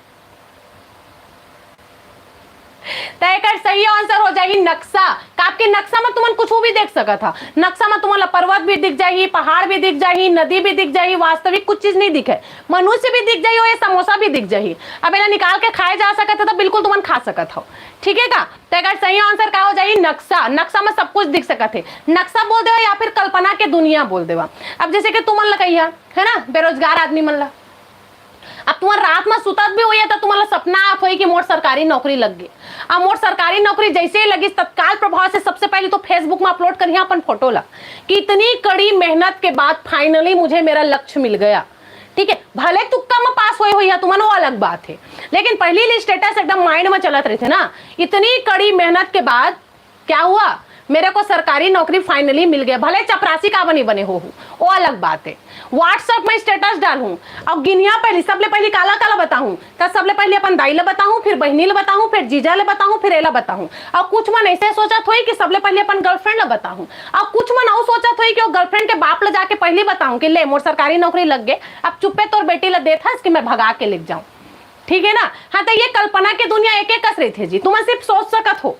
तो एक सही आंसर हो जाएगी नक्शा। आपके नक्शा में तुमन कुछ भी देख सका था। नक्शा में तुम्हारा पर्वत भी दिख जाही, पहाड़ भी दिख जाही, नदी भी दिख जाही, वास्तविक कुछ चीज नहीं दिखे, मनुष्य भी दिख जाही और ये समोसा भी दिख जाही। अब इन्हें निकाल के खाए जा सकता था तो बिल्कुल तुमन खा सकत हो। ठीक है का? तो एक सही आंसर क्या हो जाएगी नक्शा। नक्शा में सब कुछ दिख सकत है। नक्शा बोल देवा या फिर कल्पना के दुनिया बोल देवा। अब जैसे कि तुमन ला कही है ना, बेरोजगार आदमी मन ला, अब तुम्हारा रात में सुतत भी हुई है तो तुम्हारा सपना आप हुई कि मोर सरकारी नौकरी लग गई। अब मोर सरकारी नौकरी जैसे ही लगी तत्काल प्रभाव से सबसे पहले तो फेसबुक में अपलोड करिए अपन फोटो ला कि इतनी कड़ी मेहनत के बाद फाइनली मुझे मेरा लक्ष्य मिल गया। ठीक है, भले तुक्का में पास हुई है तुम्हारा वो अलग बात है, लेकिन पहली स्टेटस एकदम माइंड में चलत रही थे ना, इतनी कड़ी मेहनत के बाद क्या हुआ, मेरे को सरकारी नौकरी फाइनली मिल गया। भले चपरासी का बनी बने हो वो अलग बात है। व्हाट्सएप में स्टेटस डालूं अब गिनिया पहले सबले पहले काला काला बताऊं, तब सबले पहले अपन दाई ला बताऊं, फिर बहनी ला बताऊं, फिर जीजा ला बताऊं, फिर एला बताऊं। अब कुछ मन ऐसे सोचा थोड़ी कि सबले पहले अपन गर्लफ्रेंड ला बताऊं। अब कुछ मन और सोचा थोड़ी कि वो गर्लफ्रेंड के बाप ला जाके पहले बताऊं कि ले मोर सरकारी नौकरी लग गए, अब चुप्पे तोर बेटी ला देता इसकी मैं भगा के लिख जाऊं। ठीक है ना? हाँ, तो ये कल्पना की दुनिया एक एक कसरे थे जी, तुम सिर्फ सोच सकत हो,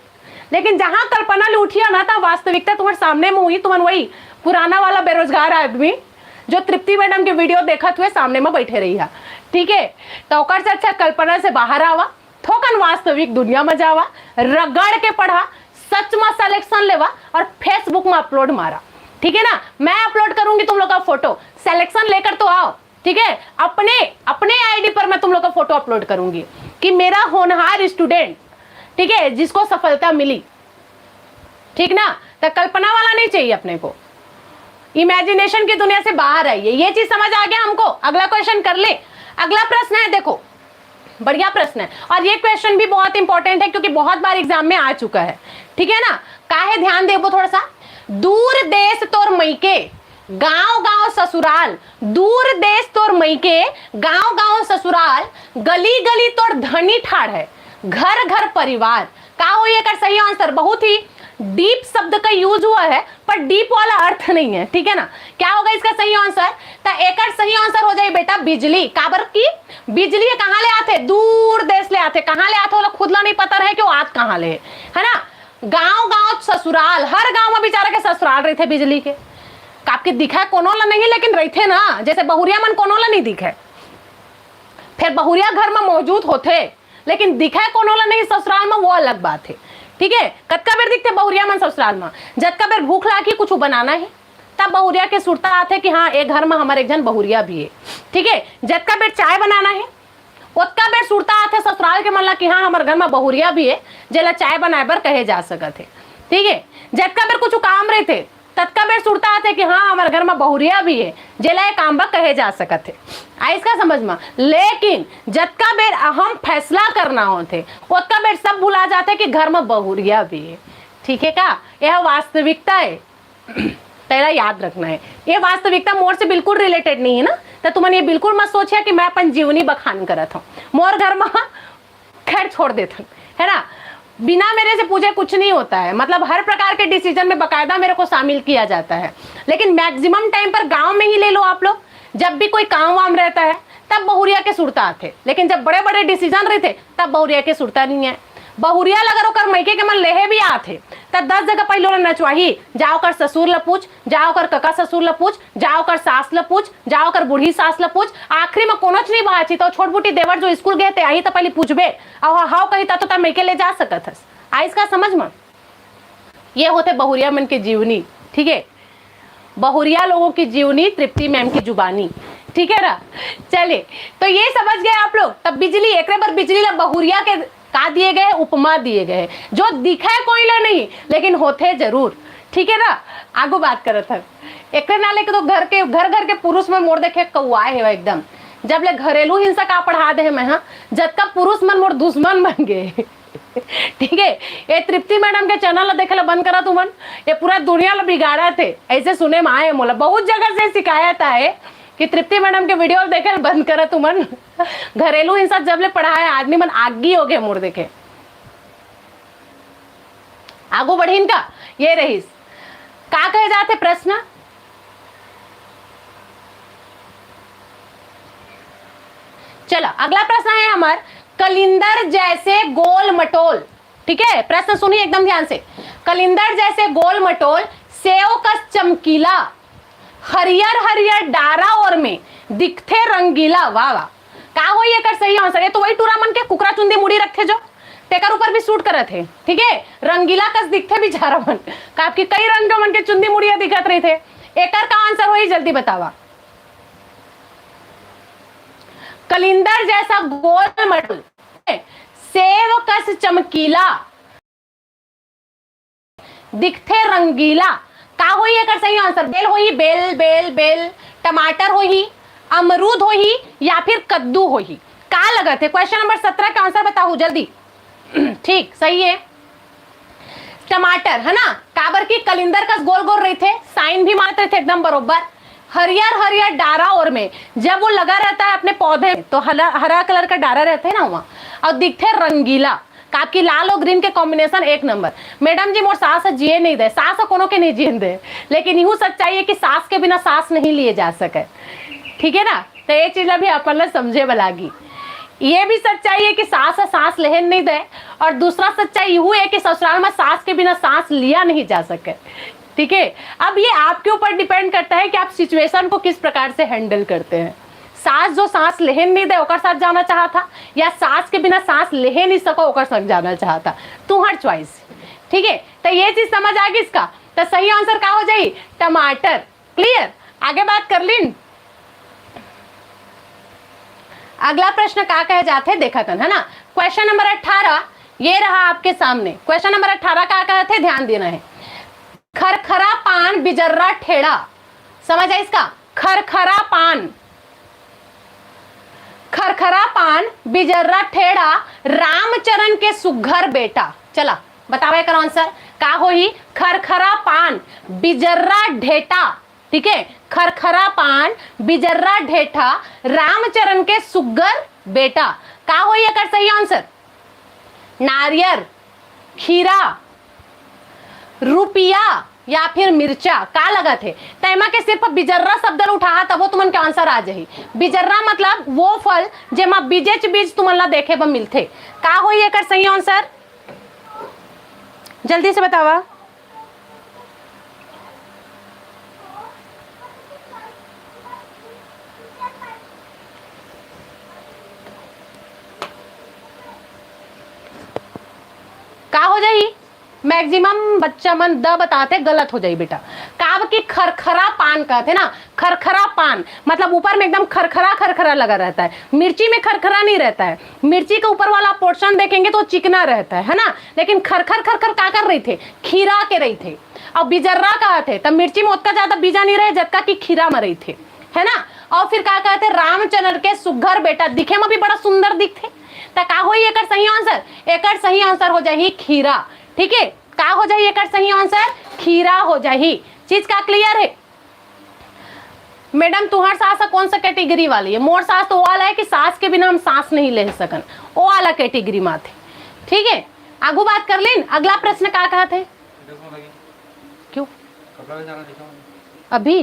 लेकिन जहां कल्पना ले उठिया ना था वास्तविकता तुम्हारे सामने में हुई। तुम वही पुराना वाला बेरोजगार आदमी जो तृप्ति मैडम के वीडियो देखत हुए सामने में बैठे रही है। ठीक है, तो ओकर से अच्छा कल्पना से बाहर आवा, थोकन वास्तविक दुनिया में जावा, रगड़ के पढ़ा, सच में सिलेक्शन लेवा और फेसबुक में अपलोड मारा। ठीक है ना? मैं अपलोड करूंगी तुम लोग का फोटो, सिलेक्शन लेकर तो आओ। ठीक है, अपने अपने आईडी पर मैं तुम लोग का फोटो अपलोड करूंगी कि मेरा होनहार स्टूडेंट, ठीक है, जिसको सफलता मिली। ठीक ना? तो कल्पना वाला नहीं चाहिए अपने को, इमेजिनेशन की दुनिया से बाहर आइए। ये चीज समझ आ गया हमको? अगला क्वेश्चन कर ले। अगला प्रश्न है, देखो बढ़िया प्रश्न है और ये क्वेश्चन भी बहुत इंपॉर्टेंट है क्योंकि बहुत बार एग्जाम में आ चुका है। ठीक है ना? काहे ध्यान देबो थोड़ा सा। दूर देश तोर मईके गांव गांव ससुराल, दूर देश तोर मईके गांव गांव ससुराल, गली गली तोर धनी ठाड़ है, घर घर परिवार। का हो ये कर सही आंसर? बहुत ही डीप शब्द का यूज हुआ है पर डीप वाला अर्थ नहीं है। ठीक है ना? क्या होगा इसका सही आंसर? तो एक सही आंसर हो जाए बेटा बिजली। काबर की बिजली कहाँ ले आते? दूर देश ले आते। कहाँ ले आते? वो लोग खुद ला नहीं पता रहे कि वो आज कहाँ ले है ना। गांव गांव ससुराल, हर गांव में बेचारा के ससुराल रहे थे बिजली के। आपके दिखा कोनो ला नहीं, लेकिन रहे थे ना, जैसे बहुरिया मन कोनो ला नहीं दिखे, फिर बहुरिया घर में मौजूद होते लेकिन दिखा कोनो ला नहीं ससुराल में, वो अलग बात है। ठीक है, कतका बेर दिखते बहुरिया मन ससुराल में, जतका बेर भूख लागी कुछ बनाना है तब बहुरिया के सुरता आते कि हाँ एक घर में हमारे एक जन बहुरिया भी है। ठीक है, जतका बेर चाय बनाना है उतका बेर सुरता आते ससुराल के मन ला कि हाँ हमारे घर में बहुरिया भी है जेला चाय बनाए बर कहे जा सकत है। ठीक है, जतका बेर कुछ काम रहते तत्का बेर सुरता आते कि हाँ हमारे घर में बहुरिया भी है जेला काम बा कहे जा सकत है। आई इसका समझ में? लेकिन जतका बेर अहम फैसला करना होते उतका बेर सब भुला जाते कि घर में बहुरिया भी है। ठीक है का? यह वास्तविकता है, पहला याद रखना है। ये वास्तविकता मोर से बिल्कुल रिलेटेड नहीं है ना, तो तुमने ये बिल्कुल मत सोचिए कि मैं अपन जीवनी बखान करत हूँ। मोर घर में खैर छोड़ देते है ना, बिना मेरे से पूछे कुछ नहीं होता है। मतलब हर प्रकार के डिसीजन में बकायदा मेरे को शामिल किया जाता है, लेकिन मैक्सिमम टाइम पर गांव में ही ले लो आप लोग, जब भी कोई काम वाम रहता है तब बहुरिया के सुरता आते, लेकिन जब बड़े बड़े डिसीजन रहते तब बहुरिया के सुरता नहीं है। बहुरिया अगर ओकर मैके के मन लेहे भी आते तब 10 जगह पहले ओला नचवाही, जाओ कर ससुर ला पूछ, जाओ कर कका ससुर ला पूछ, जाओ कर सास ला पूछ, जाओ कर बूढ़ी सास ला पूछ, आखिरी में कोनोच नहीं बाची तो छोट बूटी देवर जो स्कूल गए थे आई तो पहले पूछबे और हाउ कही तो ता मैके ले जा सकत हस। आई इसका समझ में? ये होते बहुरिया मन की जीवनी। ठीक है, बहुरिया लोगों की जीवनी तृप्ति मैम की जुबानी। ठीक है ना? चले, तो ये समझ गए आप लोग। तब बिजली एक बार बिजली ला बहुरिया के का दिए गए, उपमा दिए गए जो दिखे कोई ला नहीं लेकिन होते जरूर। ठीक है ना? आगू बात करत है एक नाले के तो घर के पुरुष में मोर देखे कौआए है एकदम, जब ले घरेलू हिंसा का पढ़ा दे मैं, हाँ जब का पुरुष मन मोर दुश्मन बन गए। ठीक है, ये तृप्ति मैडम के चैनल देखे ला बंद करा तुमन, ये पूरा दुनिया ला बिगाड़ा थे ऐसे सुने में आए। मोला बहुत जगह से शिकायत आए कि तृप्ति मैडम के वीडियो देखे बंद करा तुमन। घरेलू हिंसा जब ले पढ़ाया आदमी मन आगी हो गए मोर देखे। आगू बढ़ीन का ये रहीस का कहे जाते प्रश्न। चलो अगला प्रश्न है हमार, कलिंदर जैसे गोल मटोल ठीक है, प्रश्न सुनिए एकदम ध्यान से। कलिंदर जैसे गोल मटोल, सेव कस चमकीला, हरियर हरियर डारा और में दिखते रंगीला। वाह वाह, का हो ये कर सही आंसर। ये तो वही टूरा मन के कुकरा चुंदी मुड़ी रखे जो तेकर ऊपर भी सूट करत थे। ठीक है, रंगीला कस दिखते भी जा मन का आपकी कई रंग मन के चुंदी मुड़िया दिखत रही थे। एकर का आंसर वही जल्दी बतावा। कलिंदर जैसा गोल मटोल, सेव कस चमकीला, दिखते रंगीला। का होई एकर सही आंसर। बेल होई, बेल बेल बेल, टमाटर होई, अमरूद होई या फिर कद्दू होई। का लगत है। क्वेश्चन नंबर 17 का आंसर बताओ जल्दी। ठीक सही है, टमाटर है ना। काबर की कलिंदर का गोल गोल रहे थे, साइन भी मारते थे एकदम बरोबर। हरियर हरियर डारा और में जब वो लगा रहता है अपने पौधे तो हरा कलर का डारा रहता है ना वहां, और दिखते रंगीला। आपकी लाल और ग्रीन के कॉम्बिनेशन एक नंबर। मैडम जी मोर सास जिए नहीं दे, सास कोनो के नहीं जिए दे, लेकिन यूं सच्चाई है कि सास के बिना सांस नहीं लिए जा सके। ठीक है ना, तो ये चीज अभी अपन समझे बलागी। ये भी सच्चाई है कि सास सांस लेहन नहीं दे, और दूसरा सच्चाई यू है कि ससुराल में सास के बिना सांस लिया नहीं जा सके। ठीक है, अब ये आपके ऊपर डिपेंड करता है कि आप सिचुएशन को किस प्रकार से हैंडल करते हैं। सास जो सांस लेहन नहीं दे ओकर साथ जाना चाहा था, या सास के बिना सांस लेहे नहीं सको ओकर साथ जाना चाहा था, तुम्हार चॉइस। ठीक है, तो ये चीज समझ आ गई इसका। तो सही आंसर क्या हो जाए, टमाटर। क्लियर, आगे बात कर लीन। अगला प्रश्न क्या कहे जाते देखा था, है ना। क्वेश्चन नंबर 18 ये रहा आपके सामने। क्वेश्चन नंबर 18 क्या कहे थे, ध्यान देना है। खरखरा पान बिजर्रा ठेड़ा, समझ है इसका। खरखरा पान, खरखरा पान बिजर्रा ठेड़ा, रामचरण के सुघर बेटा। चला बतावे कर आंसर का हो ही। खरखरा पान बिजर्रा ढेटा, ठीक है, खरखरा पान बिजर्रा ढेठा, रामचरण के सुगर बेटा। का हो ये कर सही आंसर। नारियर, खीरा, रुपया या फिर मिर्चा। का लगा थे तैमा के सिर्फ बिजर्रा शब्द उठा तब वो तुमन के आंसर आ जाही। बिजर्रा मतलब वो फल जेमा बीजेच बीज तुमन ला देखे ब मिलथे। का हो ये कर सही आंसर, जल्दी से बतावा। का हो जाई, मैक्सिमम बच्चा मन द बताते गलत हो जाई बेटा। काब की खरखरा पान कहते ना, खरखरा पान मतलब ऊपर में एकदम खरखरा खरखरा लगा रहता है। मिर्ची में खरखरा नहीं रहता है, मिर्ची के ऊपर वाला पोर्शन देखेंगे तो चिकना रहता है ना। लेकिन खरखर खरखर का कर रही थे, खीरा के रही थे। और बिजर्रा कहा थे तब मिर्ची में उतना ज्यादा बीजा नहीं रहे जतका की खीरा में रही थे, है ना। और फिर क्या कहते, रामचंद्र के सुघर बेटा, दिखे में भी बड़ा सुंदर दिखते। तो का हो एकर सही आंसर, एकर सही आंसर हो जाही खीरा। ठीक है, का हो जाही एकर सही आंसर, खीरा हो जाही। चीज का क्लियर है। मैडम तुम्हार सास कौन सा कैटेगरी वाली है। मोर सास तो वाला है कि सास के बिना हम सांस नहीं ले सकन, वो वाला कैटेगरी में थे। ठीक है, आगू बात कर लें। अगला प्रश्न क्या कहा थे, क्यों अभी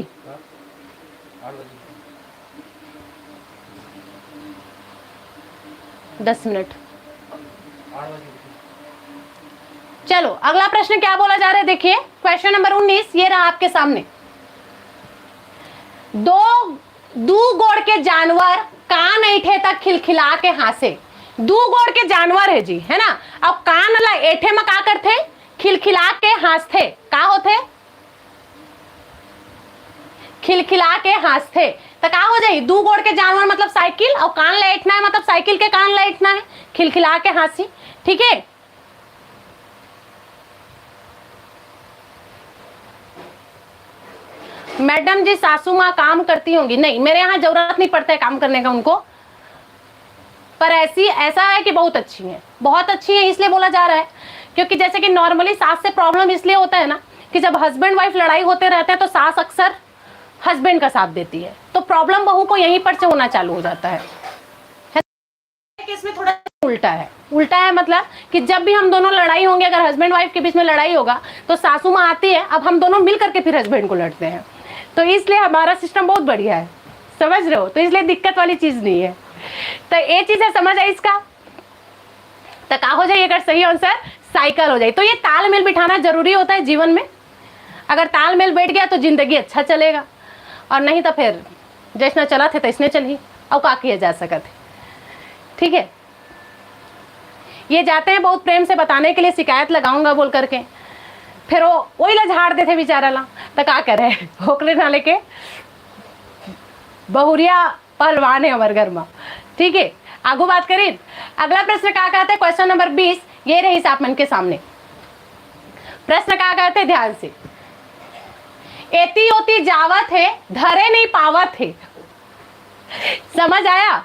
10 मिनट। चलो अगला प्रश्न क्या बोला जा रहा है देखिए। क्वेश्चन नंबर 19 ये रहा आपके सामने। दू गोड़ के जानवर कान ऐठे तक खिलखिला के हंसे। दू गोड़ के जानवर है जी, है ना। अब कान ला ऐठे में का करते, खिलखिला के हंसते। का होते, खिलखिला के हंसते। तो का हो जाए, दू गोड़ के जानवर मतलब साइकिल, और कान लेटना है मतलब साइकिल के कान लेटना है, खिलखिला के हंसी। ठीक है, मैडम जी सासू माँ काम करती होंगी। नहीं, मेरे यहाँ जरूरत नहीं पड़ता है काम करने का उनको, पर ऐसा है कि बहुत अच्छी है, बहुत अच्छी है इसलिए बोला जा रहा है क्योंकि जैसे कि नॉर्मली सास से प्रॉब्लम इसलिए होता है ना कि जब हस्बैंड वाइफ लड़ाई होते रहते हैं तो सास अक्सर हस्बैंड का साथ देती है, तो प्रॉब्लम बहू को यहीं पर से होना चालू हो जाता है। इसमें थोड़ा उल्टा है। उल्टा है मतलब कि जब भी हम दोनों लड़ाई होंगे, अगर हस्बैंड वाइफ के बीच में लड़ाई होगा तो सासू माँ आती है, अब हम दोनों मिल करके फिर हस्बैंड को लड़ते हैं। तो इसलिए हमारा सिस्टम बहुत बढ़िया है, समझ रहे हो। तो इसलिए दिक्कत वाली चीज नहीं है। तो ये चीज है, समझ है इसका। तो क्या हो जाए अगर सही आंसर, साइकिल हो जाए। तो ये तालमेल बिठाना जरूरी होता है जीवन में। अगर तालमेल बैठ गया तो जिंदगी अच्छा चलेगा, और नहीं तो फिर जैसना चला थे तैसने चली, और का किया जा सकत है। ठीक है, ये जाते हैं बहुत प्रेम से बताने के लिए शिकायत लगाऊंगा बोल करके, फिर वो वही ला झाड़ देते बेचारा ला, तो का करे होकले ना लेके बहुरिया पहलवान है हमारे घर में। ठीक है, आगू बात करें। अगला प्रश्न क्या कहते हैं, क्वेश्चन नंबर 20 ये रही आप मन के सामने। प्रश्न क्या कहते हैं, ध्यान से। एती ओती जावत है, धरे नहीं पावत है। समझ आया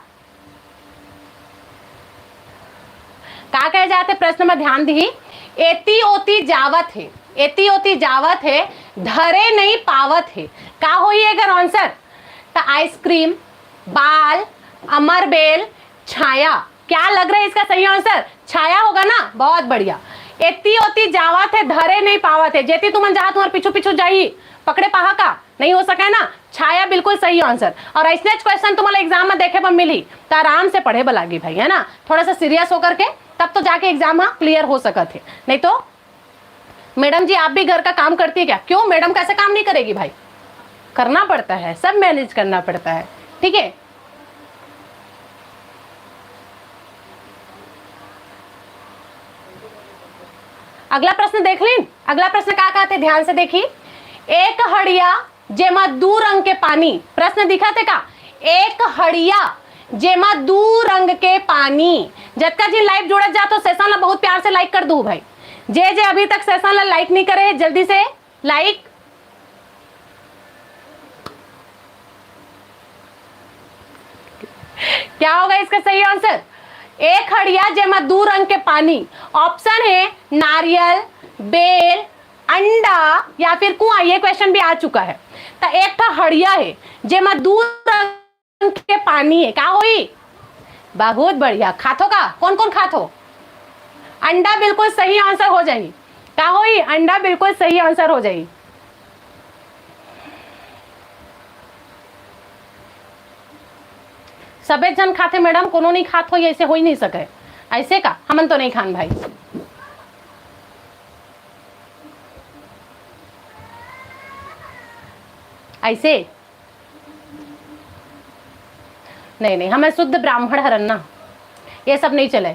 क्या कहे जाते प्रश्न में, ध्यान दी। एती ओती जावत है, एती ओती जावत है, धरे नहीं पावत है। का होई अगर आंसर, तो आइसक्रीम, बाल, अमरबेल, छाया। क्या लग रहा है इसका सही आंसर? छाया होगा ना, बहुत बढ़िया। एती ओती जावत है, धरे नहीं पावत है। जेती तुमन जहां तुम्हारे पीछू पीछू जाई, पकड़े पहा का नहीं हो सके ना, छाया बिल्कुल सही आंसर। और ऐसे क्वेश्चन तुम्हारे एग्जाम में देखे पर मिली तो आराम से पढ़े बलागी भाई, है ना, थोड़ा सा सीरियस होकर के, तब तो जाके एग्जाम क्लियर हो सकत है। नहीं तो मैडम जी आप भी घर का काम करती है क्या? क्यों, मैडम कैसे काम नहीं करेगी भाई, करना पड़ता है, सब मैनेज करना पड़ता है। ठीक है, अगला प्रश्न देख लीन। अगला प्रश्न क्या कहते, ध्यान से देखी। एक हड़िया जेमा 2 रंग के पानी। प्रश्न दिखा थे का, एक हड़िया जेमा 2 रंग के पानी। जतका जी लाइव जोड़त जा तो सेशन ला बहुत प्यार से लाइक कर दू भाई। जे जे अभी तक सेशन ला लाइक नहीं करे जल्दी से लाइक। क्या होगा इसका सही आंसर? एक हड़िया जेमा 2 रंग के पानी। ऑप्शन है नारियल, बेल, अंडा या फिर कुआं। ये क्वेश्चन भी आ चुका है। तो एक था हड़िया है जेमा 2 रंग के पानी है, क्या होई? बहुत बढ़िया, खाथो का कौन कौन खाथो? अंडा बिल्कुल सही आंसर हो जाए। क्या होई? अंडा बिल्कुल सही आंसर हो जाए। सबे जन खाते मैडम, कोनो नहीं खात हो, ऐसे हो ही नहीं सके। ऐसे का हमन तो नहीं खान भाई। ऐसे नहीं नहीं, हमें शुद्ध ब्राह्मण हरन ना, ये सब नहीं चले।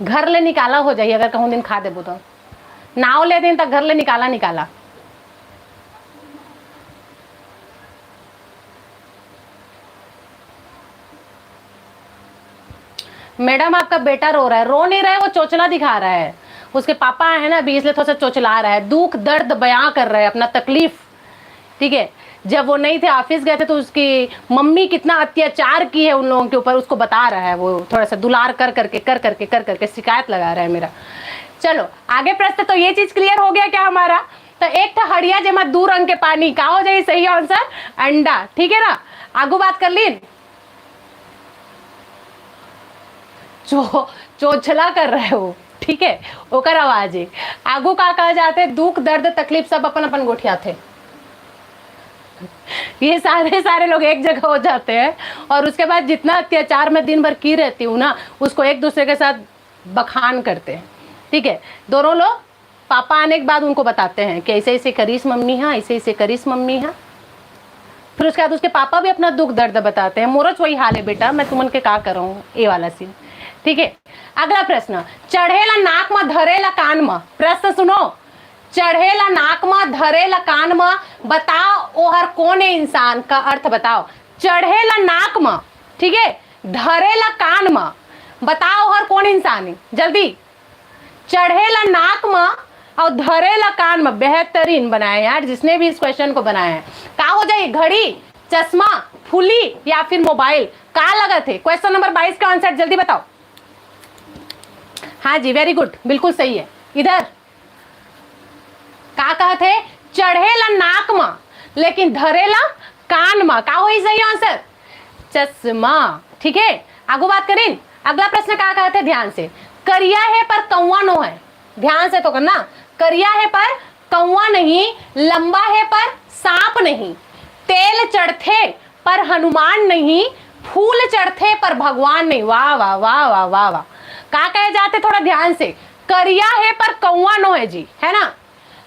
घर ले निकाला हो जाइए अगर कहूँ दिन खा देबो तो, नाव ले दिन तक घर ले निकाला निकाला। मैडम आपका बेटा रो रहा है। रो नहीं रहा है, वो चोचला दिखा रहा है। उसके पापा है ना अभी, इसलिए थोड़ा सा चोचला रहा है, दुख दर्द बयां कर रहा है, अपना तकलीफ। ठीक है, जब वो नहीं थे ऑफिस गए थे तो उसकी मम्मी कितना अत्याचार की है उन लोगों के ऊपर, उसको बता रहा है। वो थोड़ा सा दुलार कर करके शिकायत लगा रहा है मेरा। चलो आगे प्रश्न। तो ये चीज क्लियर हो गया क्या हमारा? तो एक था हड़िया जेमा 2 रंग के पानी। क्या हो जाए सही आंसर? अंडा। ठीक है ना, आगू बात कर ली। चोचला कर रहे हो, ठीक है, ओकर आवाज है। आगू का कहा जाते, दुख दर्द तकलीफ सब अपन अपन गोठिया थे। ये सारे लोग एक जगह हो जाते हैं, और उसके बाद जितना अत्याचार में दिन भर की रहती हूँ ना, उसको एक दूसरे के साथ बखान करते हैं। ठीक है, दोनों लोग पापा आने के बाद उनको बताते हैं कि ऐसे ऐसे करीस मम्मी है, ऐसे ऐसे करीस मम्मी है। फिर उसके बाद उसके पापा भी अपना दुख दर्द बताते हैं। मोरच वही हाल है बेटा, मैं तुमन के का करूँ, ये वाला सीन। ठीक है, अगला प्रश्न। चढ़ेला नाक में धरेला कान में। प्रश्न सुनो, चढ़ेला नाक में धरेला कान में, बताओ ओहर कौन है इंसान? का अर्थ बताओ। चढ़ेला नाक में, ठीक है, धरेला कान में, बताओ ओहर कौन इंसान है? जल्दी। चढ़ेला नाक में और धरेला कान में। बेहतरीन बनाया यार जिसने भी इस क्वेश्चन को बनाया है। का हो जाए? घड़ी, चश्मा, फुली या फिर मोबाइल? का लगा थे? क्वेश्चन नंबर 22 का आंसर जल्दी बताओ। हाँ जी, वेरी गुड, बिल्कुल सही है। इधर का कहते? चढ़ेला नाक में लेकिन धरेला कान में। का होई सही आंसर? चश्मा। ठीक है, आगू बात करें। अगला प्रश्न का कहते, ध्यान से। करिया है पर कौवा नो है। ध्यान से तो करना। करिया है पर कौवा नहीं, लंबा है पर सांप नहीं, तेल चढ़ते पर हनुमान नहीं, फूल चढ़ते पर भगवान नहीं। वाह वाह वाह वाह वाह वाह। का कहे जाते थोड़ा ध्यान से, करिया है पर कौआ नो है जी, है ना,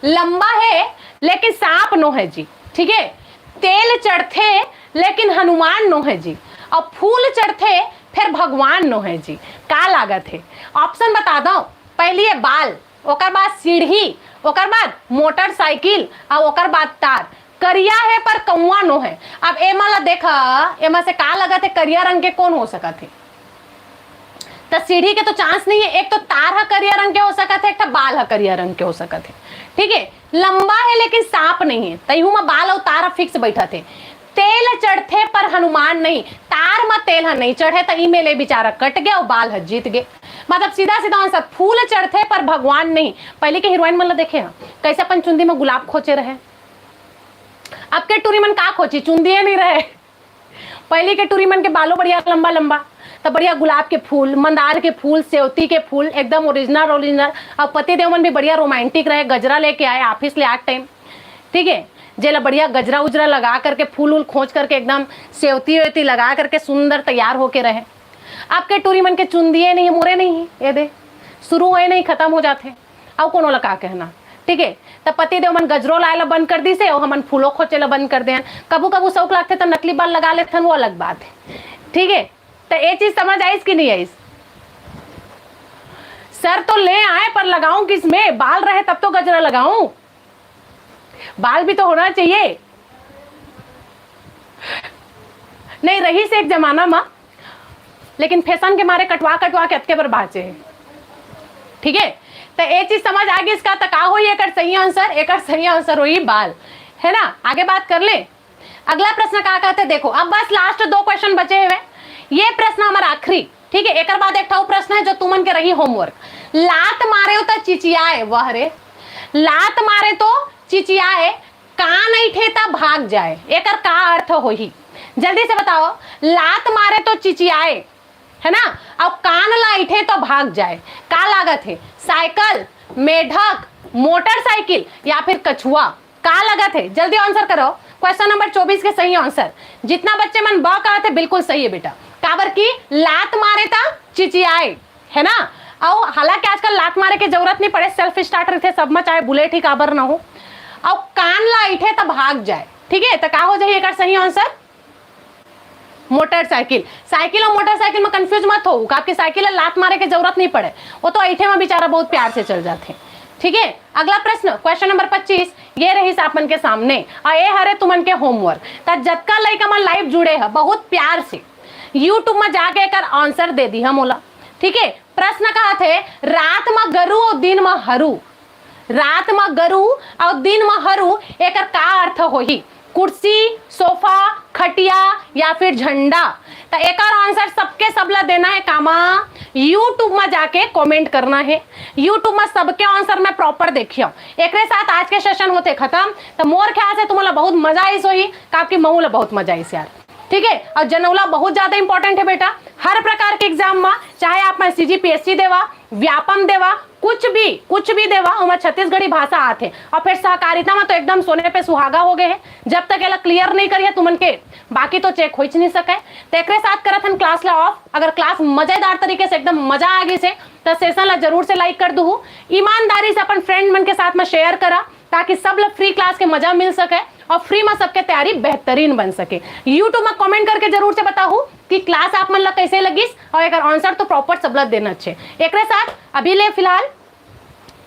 लंबा है लेकिन सांप नो है जी, ठीक है, तेल चढ़ते लेकिन हनुमान नो है जी, और फूल चढ़ते फिर भगवान नो है जी। का लागत है? ऑप्शन बता दो, पहली है बाल, ओकर बाद सीढ़ी, ओकर बाद मोटरसाइकिल और ओकर बाद तार। करिया है पर कौआ नो है। अब एमा ला देखा, एमा से का लगत है करिया रंग के कौन हो सकत है? तो सीढ़ी के तो चांस नहीं है, एक तो तार है करिया रंग के हो सकत है, एक तो बाल है करिया रंग के हो सकत है, ठीक है। लंबा है लेकिन सांप नहीं है, तयू में बाल और तार फिक्स बैठा थे। तेल चढ़ते पर हनुमान नहीं, तार में तेल है नहीं चढ़े तो ई में ले बेचारा कट गया और बाल है जीत गए। मतलब सीधा सीधा आंसर, फूल चढ़ते पर भगवान नहीं। पहले के हीरोइन मतलब देखे हैं कैसे अपन चुंदी में गुलाब खोचे रहे, अब के टूरी मन का खोची, चुंदिए नहीं रहे। पहले के टूरी मन के बालों बढ़िया लंबा लंबा, तब बढ़िया गुलाब के फूल, मंदार के फूल, सेवती के फूल, एकदम ओरिजिनल ओरिजिनल। अब पति देव मन भी बढ़िया रोमांटिक रहे, गजरा लेके आए ऑफिस ले आठ टाइम, ठीक है, जेला बढ़िया गजरा उजरा लगा करके फूल उल खोज करके एकदम सेवती वेवती लगा करके सुंदर तैयार होके रहे। आपके टूरी मन के चुंदिए नहीं, मोरे नहीं, ये दे शुरू हुए नहीं खत्म हो जाते। अब कोनो ला का कहना, ठीक है। तब पति देव मन गजरो लाए ला बंद कर दी से, और हमन फूलों खोचे ला बंद कर दे। कबू कबू शौक लगते तो नकली बाल लगा लेते, वो अलग बात है, ठीक है। तो ये चीज समझ आईस कि नहीं आईस? सर तो ले आए पर लगाऊं किस में? बाल रहे तब तो गजरा लगाऊं, बाल भी तो होना चाहिए। नहीं रही से एक जमाना में, लेकिन फैशन के मारे कटवा कटवा के अटके पर बाचे, ठीक है। तो ये चीज समझ आ गई इसका, तो का हो एक सही आंसर, एक सही आंसर हुई बाल, है ना। आगे बात कर ले। अगला प्रश्न का कहते देखो, अब बस लास्ट 2 क्वेश्चन बचे हुए, ये प्रश्न हमारा आखिरी, ठीक है। एक बाद एक प्रश्न है जो तुमन के रही होमवर्क। लात मारे तो चिचियाए, वह रे लात मारे तो चिचियाए, कान ऐठे ता भाग जाए, एक का अर्थ हो ही? जल्दी से बताओ। लात मारे तो चिचियाए, है ना, अब कान लाइठे तो भाग जाए, का लागत है? साइकिल, मेढक, मोटरसाइकिल या फिर कछुआ? का लागत है? जल्दी आंसर करो। क्वेश्चन नंबर 24 के सही आंसर, जितना बच्चे मन ब कहा थे बिल्कुल सही है बेटा। काबर की लात मारे ता चिचियाए, है ना। और हालांकि आजकल लात मारे की जरूरत नहीं पड़े, सेल्फ स्टार्टर थे सब में, चाहे बुलेट ही काबर ना हो। और कान लाइठे तो भाग जाए, ठीक है। तो का हो जाए एक सही आंसर? मोटरसाइकिल। साइकिल और मोटरसाइकिल में कंफ्यूज मत हो, आपकी साइकिल लात मारे की जरूरत नहीं पड़े, वो तो ऐठे में बेचारा बहुत प्यार से चल जाते हैं, ठीक है। अगला प्रश्न क्वेश्चन नंबर 25 ये रही आपन के सामने, और ये हरे तुमन के होमवर्क। तो जतका लइका मन लाइव जुड़े है बहुत प्यार से यूट्यूब में जाके एक आंसर दे दी हम मोला, ठीक है। प्रश्न कहा थे, रात में गरु और दिन में हरू, रात में गरु और दिन में हरू एक का अर्थ हो ही? कुर्सी, सोफा, खटिया या फिर झंडा? तो एक आंसर सबके सबला देना है कामा, यूट्यूब में जाके कमेंट करना है। यूट्यूब में सबके आंसर मैं प्रॉपर देखियो। एक साथ आज के सेशन होते खत्म। तो मोर ख्याल से तुम्हारा बहुत मजा आई सोई, आपकी मऊ ला बहुत मजा आई यार, ठीक है। और जनौला बहुत ज्यादा इंपॉर्टेंट है बेटा, हर प्रकार के एग्जाम में, चाहे आप में CGPSC देवा, व्यापम देवा, कुछ भी देवा, उमा छत्तीसगढ़ी भाषा आते। और फिर सहकारिता में तो एकदम सोने पे सुहागा हो गए हैं। जब तक एला क्लियर नहीं करिए तुमन के, बाकी तो चेक हो नहीं सके। तो एक साथ करत हन क्लास ला ऑफ। अगर क्लास मजेदार तरीके से एकदम मजा आ गई से, तो सेशन ला जरूर से लाइक कर दू, ईमानदारी से अपन फ्रेंड मन के साथ में शेयर करा, ताकि सब लोग फ्री क्लास के मजा मिल सके और फ्री में सबके तैयारी बेहतरीन बन सके। यूट्यूब में कमेंट करके जरूर से बताओ कि क्लास आप मन ला कैसे लगी, और एक आंसर तो प्रॉपर सब लोग देना अच्छे। एक साथ अभी ले फिलहाल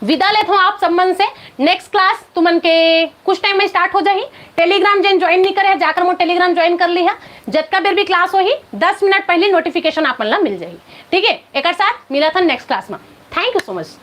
विदा लेता हूँ आप सब से। नेक्स्ट क्लास तुमन के कुछ टाइम में स्टार्ट हो जाही। टेलीग्राम जिन ज्वाइन नहीं करे जाकर वो टेलीग्राम ज्वाइन कर ली है। जतका देर भी क्लास हो ही 10 मिनट पहले नोटिफिकेशन आप मन ला मिल जाही, ठीक है। एक साथ मिला था नेक्स्ट क्लास में। Thank you so much.